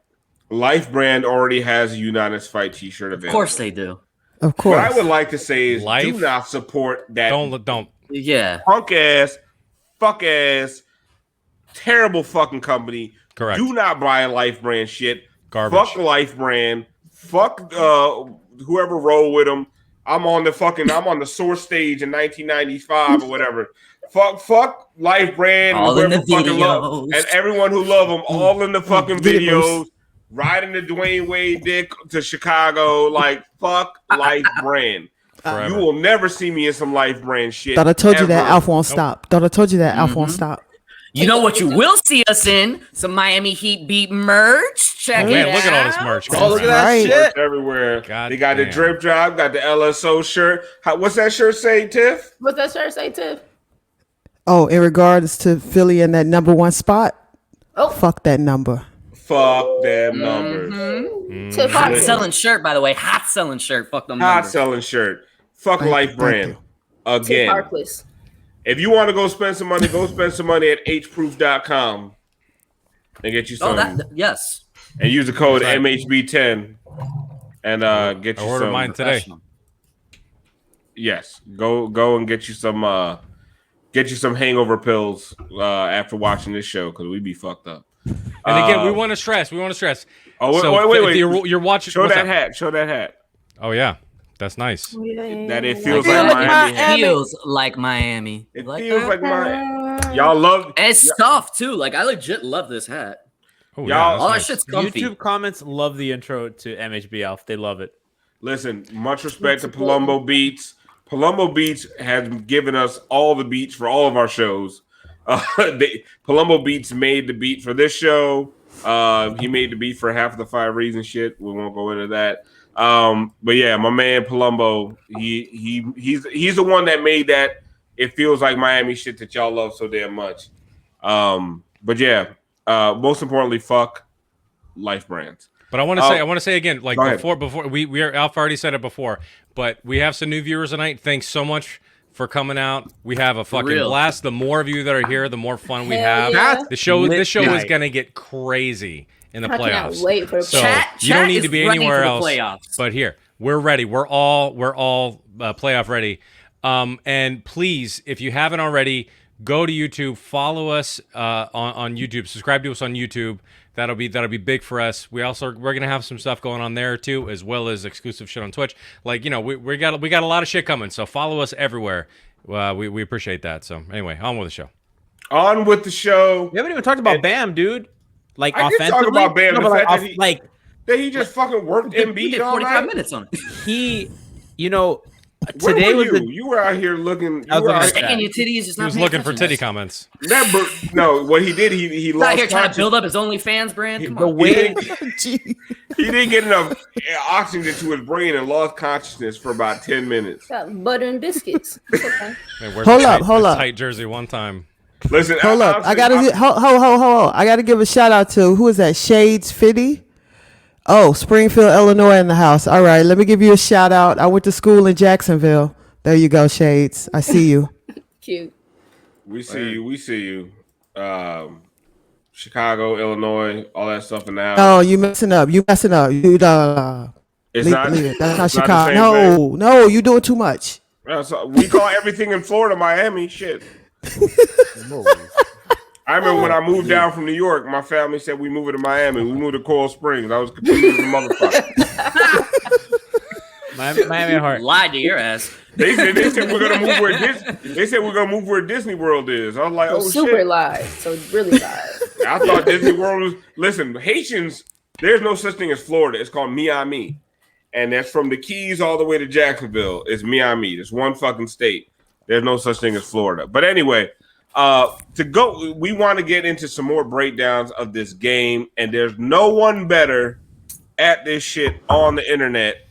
Life Brand already has a Udonis Fight T-shirt available. Of course they do. Of What course. I would like to say is, Life? do not support that Don't. Yeah. punk ass, fuck ass, terrible fucking company. Correct. Do not buy Life Brand shit. Garbage. Fuck Life Brand. Fuck whoever rolled with them. I'm on the source stage in 1995 or whatever. Fuck Life Brand. All in whoever the fucking love- videos. and everyone who love them, all in the fucking videos. Riding the Dwayne Wade dick to Chicago. Like, fuck Life Brand. Forever. You will never see me in some Life Brand shit. Thought I told you that ever. Alf won't stop. Thought I told you that Alf won't stop. You know what you will see us in? Some Miami Heat beat merch. Check it Man, out. look at all this merch. Oh, look at that Right. shit. Everywhere. God they got the damn. drip job, got the LSO shirt. What's that shirt say, Tiff? What's that shirt say, Tiff? Oh, in regards to Philly in that number one spot, Oh, fuck that number. Fuck them numbers. Tiff Hot Hawkins. selling shirt, by the way. Hot selling shirt. Fuck them Hot numbers. selling shirt. Fuck Life thank Brand. you. Tiff Again. Harkless. If you want to go spend some money, go spend some money at hproof.com and get you some. Yes. And use the code That's right. MHB10 and get I you ordered some. mine today. Yes, go and get you some hangover pills after watching this show because we be fucked up. And again, we want to stress. Oh wait, So, wait. You're watching. Show what's that up? hat. Show that hat. Oh yeah, that's nice. That it feels Feel like like Miami. Miami. Feels like Miami. It Like feels that? like Miami. Y'all love. And it's soft too. Like I legit love this hat. Oh, Y'all- yeah, All that that's nice. shit's comfy. YouTube comments love the intro to MHB Alf. They love it. Listen, much respect to Palumbo Beats. Palumbo Beats has given us all the beats for all of our shows. Palumbo Beats made the beat for this show. He made the beat for half of the 5 Reasons shit. We won't go into that. But yeah, my man Palumbo, he's the one that made that. It feels like Miami shit that y'all love so damn much. But yeah, most importantly, fuck Life Brands. But I want to say again, like Go ahead. before we are Alpha already said it before, but we have some new viewers tonight. Thanks so much for coming out. We have a fucking real. blast. The more of you that are here, the more fun we Hell have. yeah. This show is night. gonna get crazy in the I cannot playoffs. wait for the So Chat- you don't chat need is to be ready anywhere for the else. playoffs. But here, we're ready. We're all playoff ready. And please, if you haven't already, go to YouTube, follow us on YouTube, subscribe to us on YouTube. That'll be big for us. We're gonna have some stuff going on there too, as well as exclusive shit on Twitch. Like we got a lot of shit coming. So follow us everywhere. We appreciate that. So anyway, on with the show. On with the show. We haven't even talked about Bam, dude. Like I can offensively. talk about Bam. No, The but fact like, that he just fucking worked We Embiid did all 45 night. minutes on it. he, you know, Where today were was you? You were out here looking. I was You were looking out at that. Taking your titties, just He not was paying looking for attention. titty comments. no, what he did, he He's out lost here trying to conscious. build up his OnlyFans brand. Come the on. way Gee. He didn't get enough oxygen to his brain and lost consciousness for about 10 minutes. Got butter and biscuits. It's okay. Man, where's Hold the up, tight- hold the up. tight jersey one time. Listen, Hold up. honestly, I gotta hold. I gotta give a shout out to who is that? Shades Fitty. Oh, Springfield, Illinois in the house. All right, let me give you a shout out. I went to school in Jacksonville. There you go, Shades. I see you. Cute. We see you. Chicago, Illinois, all that stuff in the house. Oh, you messing up. You It's leave not, it. That's not it's not the Chicago. same thing. No, you doing too much. So we call everything in Florida Miami. Shit. I remember when I moved down from New York, my family said we moved to Miami. We moved to Coral Springs. I was confused as a motherfucker. Miami Heart. Lied to your ass. They said we're gonna move where Disney World is. I was like, So oh super shit. live. So really live. I thought Disney World was. Listen, Haitians. There's no such thing as Florida. It's called Miami, and that's from the Keys all the way to Jacksonville. It's Miami. It's one fucking state. There's no such thing as Florida. But anyway, we want to get into some more breakdowns of this game, and there's no one better at this shit on the internet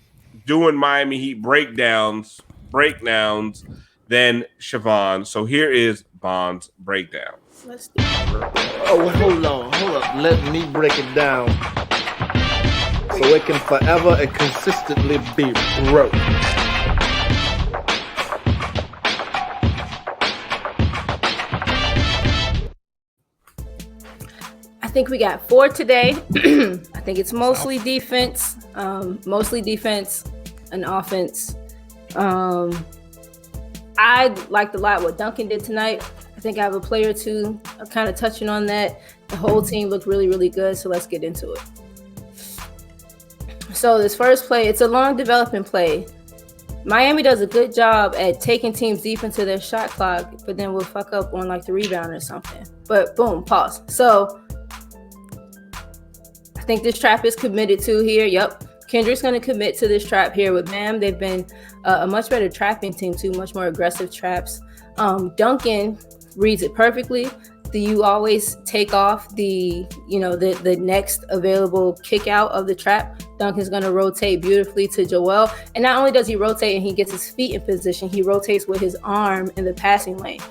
doing Miami Heat breakdowns than Siobhan. So here is Bond's breakdown. Let's do it. Oh, hold on. Let me break it down so it can forever and consistently be broke. I think we got 4 today. I think it's mostly defense and offense. I liked a lot what Duncan did tonight. I think I have a play or two kind of touching on that. The whole team looked really, really good, so let's get into it. So this first play, it's a long development play. Miami does a good job at taking teams deep into their shot clock, but then we'll fuck up on like the rebound or something. But boom, pause. So I think this trap is committed to here. Yep. Kendrick's going to commit to this trap here with Bam. They've been a much better trapping team too, much more aggressive traps. Duncan reads it perfectly. You always take off the next available kick out of the trap. Duncan's going to rotate beautifully to Joel. And not only does he rotate and he gets his feet in position, he rotates with his arm in the passing lane.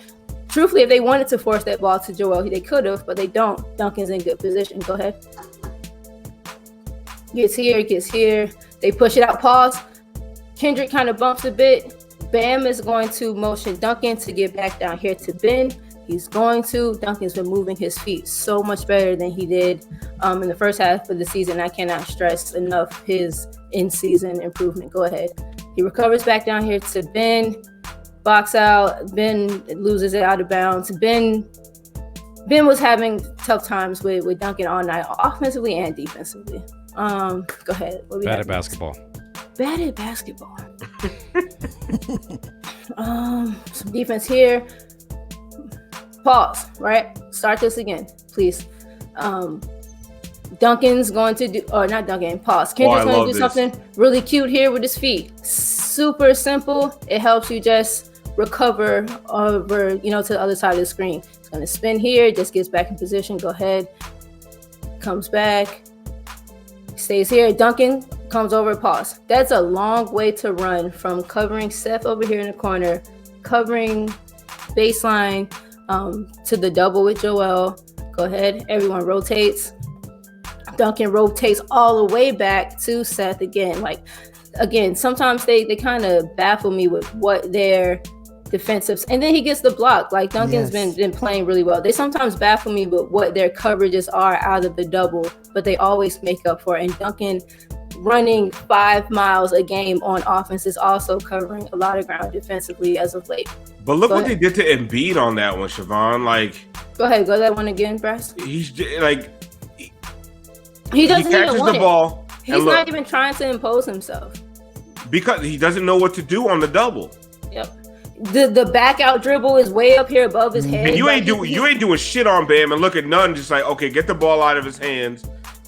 Truthfully, if they wanted to force that ball to Joel, they could have, but they don't. Duncan's in good position. Go ahead. Gets here. They push it out. Pause. Kendrick kind of bumps a bit. Bam is going to motion Duncan to get back down here to Ben. Duncan's been moving his feet so much better than he did in the first half of the season. I cannot stress enough his in-season improvement. Go ahead. He recovers back down here to Ben. Box out. Ben loses it out of bounds. Ben was having tough times with Duncan all night, offensively and defensively. Go ahead. Bad at basketball. Some defense here. Pause, right? Start this again, please. Duncan's going to do, or not Duncan, pause. Kendrick's going to do something really cute here with his feet. Super simple. It helps you just recover over, to the other side of the screen. It's going to spin here, just gets back in position. Go ahead. Comes back. Stays here. Duncan comes over, pause. That's a long way to run from covering Seth over here in the corner, covering baseline, to the double with Joel. Go ahead. Everyone rotates. Duncan rotates all the way back to Seth again. Sometimes they kind of baffle me with what their defensive, and then he gets the block. Like Duncan's been playing really well. They sometimes baffle me with what their coverages are out of the double, but they always make up for it. And Duncan running 5 miles a game on offense is also covering a lot of ground defensively as of late. But look what they did to Embiid on that one, Siobhan. Go ahead, go that one again, Brass. He's he doesn't catches even want the ball. He's not even trying to impose himself because he doesn't know what to do on the double. Yep. The back out dribble is way up here above his head. And you ain't Like, doing shit on Bam, and look at none. Just like, okay, get the ball out of his hands,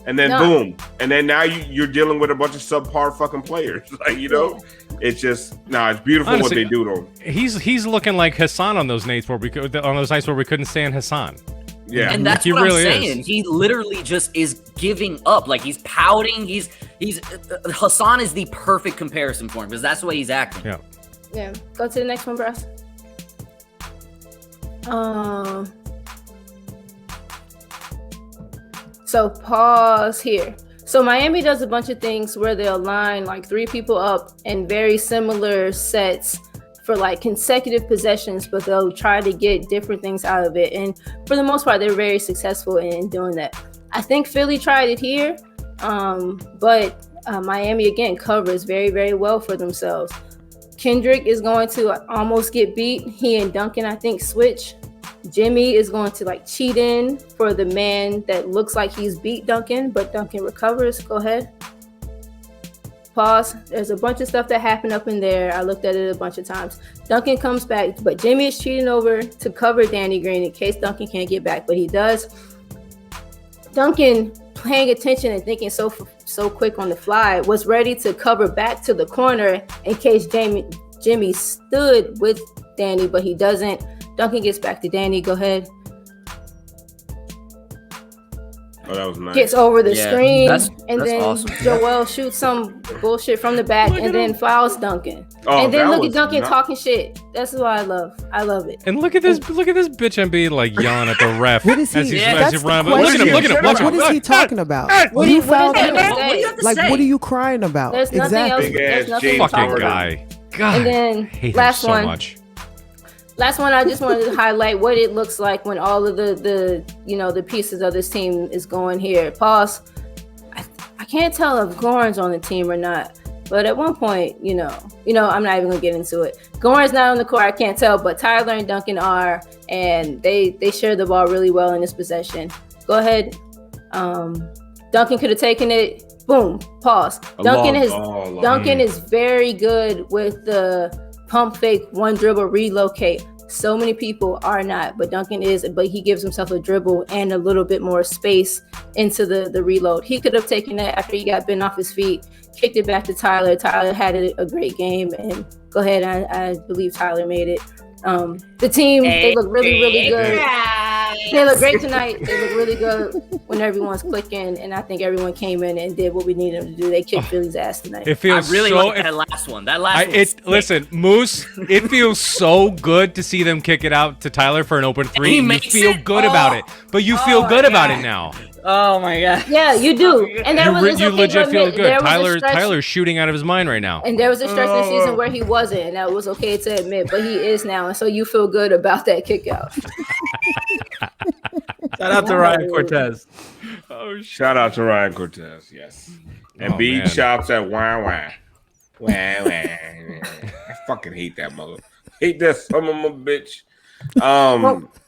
and then boom, and then now you're dealing with a bunch of subpar fucking players. Like, you know, it's just it's beautiful. Honestly, what they do to him. He's looking like Hassan on those nights where we couldn't stand Hassan. Yeah, and that's he what really I'm saying. is. He literally just is giving up. Like, he's pouting. He's Hassan is the perfect comparison for him because that's the way he's acting. Yeah. Yeah. Go to the next one, Brass. So pause here. So Miami does a bunch of things where they'll line like 3 people up in very similar sets for like consecutive possessions, but they'll try to get different things out of it. And for the most part, they're very successful in doing that. I think Philly tried it here, but Miami again covers very, very well for themselves. Kendrick is going to almost get beat. He and Duncan, I think, switch. Jimmy is going to like cheat in for the man that looks like he's beat Duncan, but Duncan recovers. Go ahead. Pause. There's a bunch of stuff that happened up in there. I looked at it a bunch of times. Duncan comes back, but Jimmy is cheating over to cover Danny Green in case Duncan can't get back, but he does. Duncan, paying attention and thinking so quick on the fly, was ready to cover back to the corner in case Jimmy stood with Danny, but he doesn't. Duncan gets back to Danny. Go ahead. Oh, that was nice. Gets over the screen, that's then awesome. Joel shoots some bullshit from the back and then fouls Duncan. Oh, and then that look at was Duncan not- talking shit. That's what I love. I love it. And look at this bitch Embiid like yelling at the ref What is he? as he's That's the running. Look at him! Look at him! Watch What him! is he talking about? What You is fouled there him. to What do you have to Like, say? what are you crying about? There's nothing else. Big There's ass nothing to James talk Fucking about. guy. God, And then hate last him so one. much. Last one, I just wanted to highlight what it looks like when all of the pieces of this team is going here. Pause. I can't tell if Goran's on the team or not, but at one point, I'm not even gonna get into it. Goran's not on the court, I can't tell, but Tyler and Duncan are, and they share the ball really well in this possession. Go ahead. Duncan could have taken it. Boom. Pause. Duncan is very good with the pump fake, one dribble, relocate. So many people are not, but Duncan is, but he gives himself a dribble and a little bit more space into the reload. He could have taken that after he got bent off his feet, kicked it back to Tyler. Tyler had a great game, and go ahead. I believe Tyler made it. The team, they look really, really good. They look great tonight. They look really good when everyone's clicking, and I think everyone came in and did what we needed them to do. They kicked Philly's ass tonight. It feels I really so. like that last one. That last one. Listen, Moose. It feels so good to see them kick it out to Tyler for an open three. He And you makes feel it? good about it, but you feel good about it now. Oh my god. Yeah, you do. And there was You okay, legit but feel there good. was a stretch- Tyler's shooting out of his mind right now. And there was a stretch this season where he wasn't, and that was okay to admit, but he is now, and so you feel good about that kick out. Shout out to Ryan Cortez. Shout out to Ryan Cortez. Yes. And Embiid man. shops at wah. I fucking hate that mother. Hate that some of my bitch.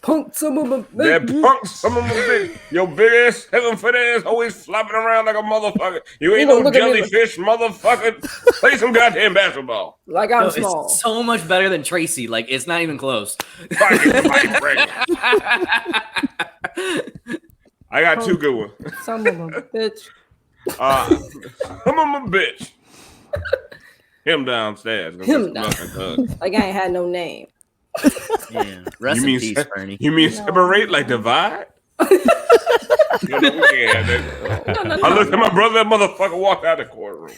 Punk some of them. That punk some of my bitch. Your big ass 7-foot ass always flopping around like a motherfucker. You ain't gonna no look at me jellyfish, motherfucker. Play some goddamn basketball. Like I'm No, small. it's so much better than Tracy. Like, it's not even close. Fucking somebody pregnant. I got two good ones. Some of them, bitch. Some of my bitch. Him downstairs. Him down. Like I ain't had no name. Yeah. Rest You in mean peace, Bernie. You mean separate like divide? No, we can't have that. I looked at my brother, that motherfucker walked out of the courtroom.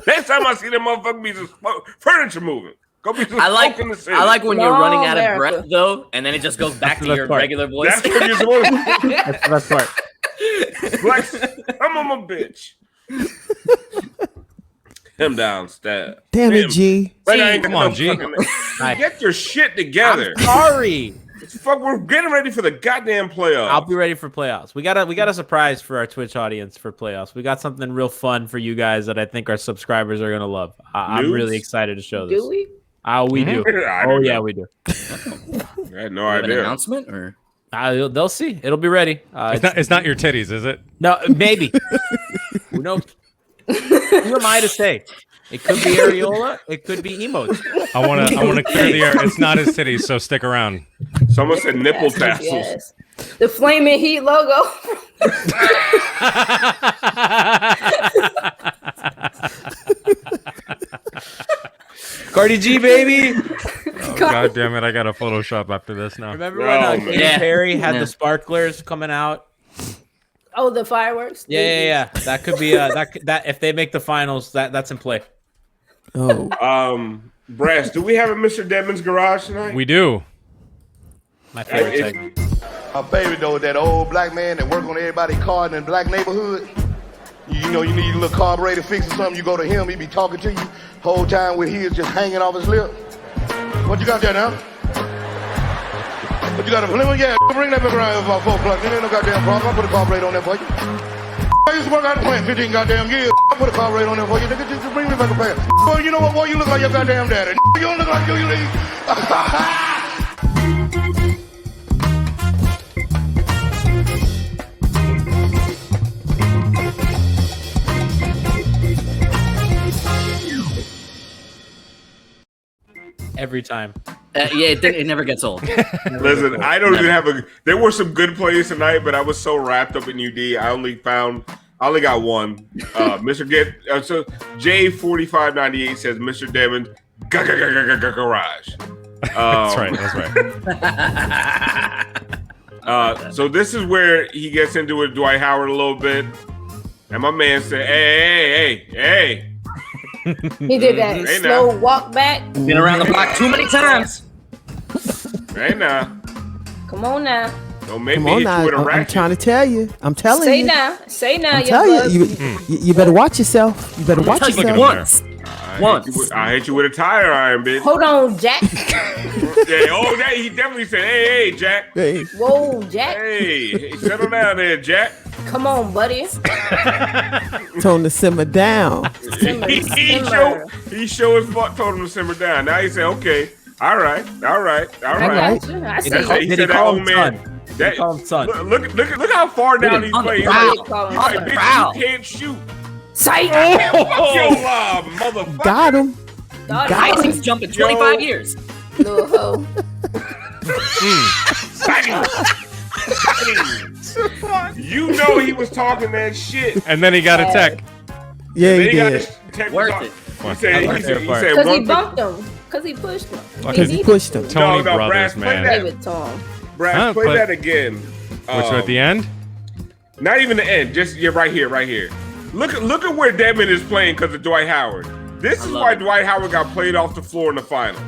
Next time I see that motherfucker be some furniture moving. Go be some I like smoke in the city. when you're No, running out of America. breath though, and then it just goes back to the your best part. regular voice. That's when you're supposed to That's the best part. flex. I'm on my bitch. Him downstairs. Damn it, G. Wait, I ain't Come got on, no G. fucking- Get your shit together. I'm sorry. Fuck, we're getting ready for the goddamn playoffs. I'll be ready for playoffs. We got a surprise for our Twitch audience for playoffs. We got something real fun for you guys that I think our subscribers are gonna love. I'm News? really excited to show this. Do we? We do. I Oh didn't yeah, know. we do. I had no You have an idea. announcement or They'll see. It'll be ready. It's not your titties, is it? No, maybe. Who knows? Who am I to say? It could be areola. It could be emotes. I want to clear the air. It's not his titties, so stick around. Someone said nipple tassels. Yes. The Flaming Heat logo. Cardi G, baby. Oh, God damn it! I got to Photoshop after this now. Remember when Katy Perry had the sparklers coming out? Oh, the fireworks. Yeah. That could be that if they make the finals, that's in play. Oh, Brass, do we have a Mr. Devon's garage tonight? We do. My favorite segment. My favorite though, that old black man that work on everybody's car in the black neighborhood. You know, you need a little carburetor fix or something. You go to him, he be talking to you whole time with his just hanging off his lip. What you got there now? What you got a Plymouth? Yeah, bring that back around here about 4 o'clock. There ain't no goddamn problem. I put a carburetor on there for you. I used to work out the plant 15 goddamn years. I put a carburetor on there for you. Nigga, just bring me back a pair. Boy, you know what, boy? You look like your goddamn daddy. You don't look like you leave. Every time. It never gets old. Listen, I don't even have there were some good plays tonight, but I was so wrapped up in UD, I only got one. So J4598 says Mr. Devon garage. That's right. So this is where he gets into it with Dwight Howard a little bit, and my man said, "Hey." He did that slow walk back. Been around the block too many times. Hey now. Come on now. Don't make me hit you with a racket. I'm trying to tell you. I'm telling Say you. Say now. I'm telling you. You better watch yourself. You better watch yourself. Once. I hit you with a tire iron, bitch. Hold on, Jack. He definitely said, hey, Jack. Hey. Whoa, Jack. Hey, settle down there, Jack. Come on, buddy. Told him to simmer down. He sure as fuck told him to simmer down. Now he said, okay, all right. I see. He said that old man. Call him son. Look how far down he's playing. You can't shoot. Sight. Yo, motherfucker. Got him. He's jumping 25 years. Little hoe. You know he was talking that shit. And then he got a tech. Yeah, he did. Worth it. He said Because he bumped him. Because he pushed him. Because he pushed him. Tony No, Brothers, Brass, man. Give it to him. Brad, play that again. Which one at the end? Not even the end. Just right here. Look at where Devin is playing because of Dwight Howard. This is why Dwight Howard got played off the floor in the finals.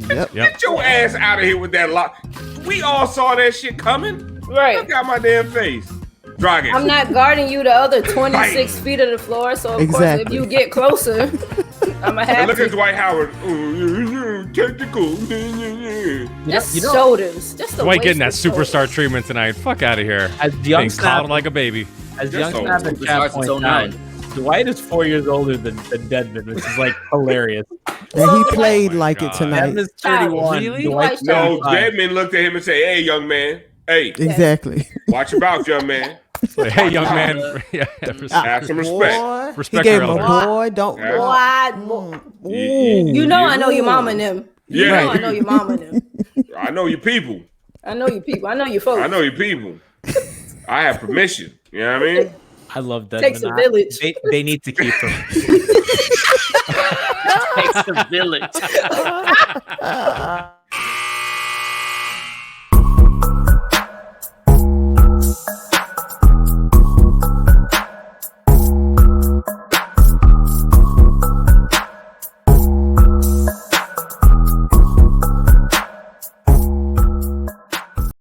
Yep. Get your ass out of here with that lock. We all saw that shit coming. Right. Look at my damn face. Dragon. I'm not guarding you the other 26 feet of the floor, so of course if you get closer, I'm gonna have look to. at Dwight Howard. Technical. Just shoulders. Just a Dwight getting that waste of superstar treatment tonight. Fuck out of here. As young Being Snap, coddled like a baby. as young Snap and Chat Superstars point out, Dwight is 4 years older than Dedmon, which is like hilarious. And he played like God. it tonight. Dedmon's 31. Really? Dwight's No, 35. Dedmon looked at him and said, "Hey, young man. Hey, Exactly. watch your mouth, young man. Like, hey, young man. Yeah, Have some respect." Boy, he Respect gave your him a elders. boy. Don't. Boy, You you know I know your mama and them. You Yeah. know I know your mama and them. I know your people. I know your people. I know your folks. I know your people. I have permission. You know what I mean? I love Dedmon. Takes a village. They need to keep him. Takes a village.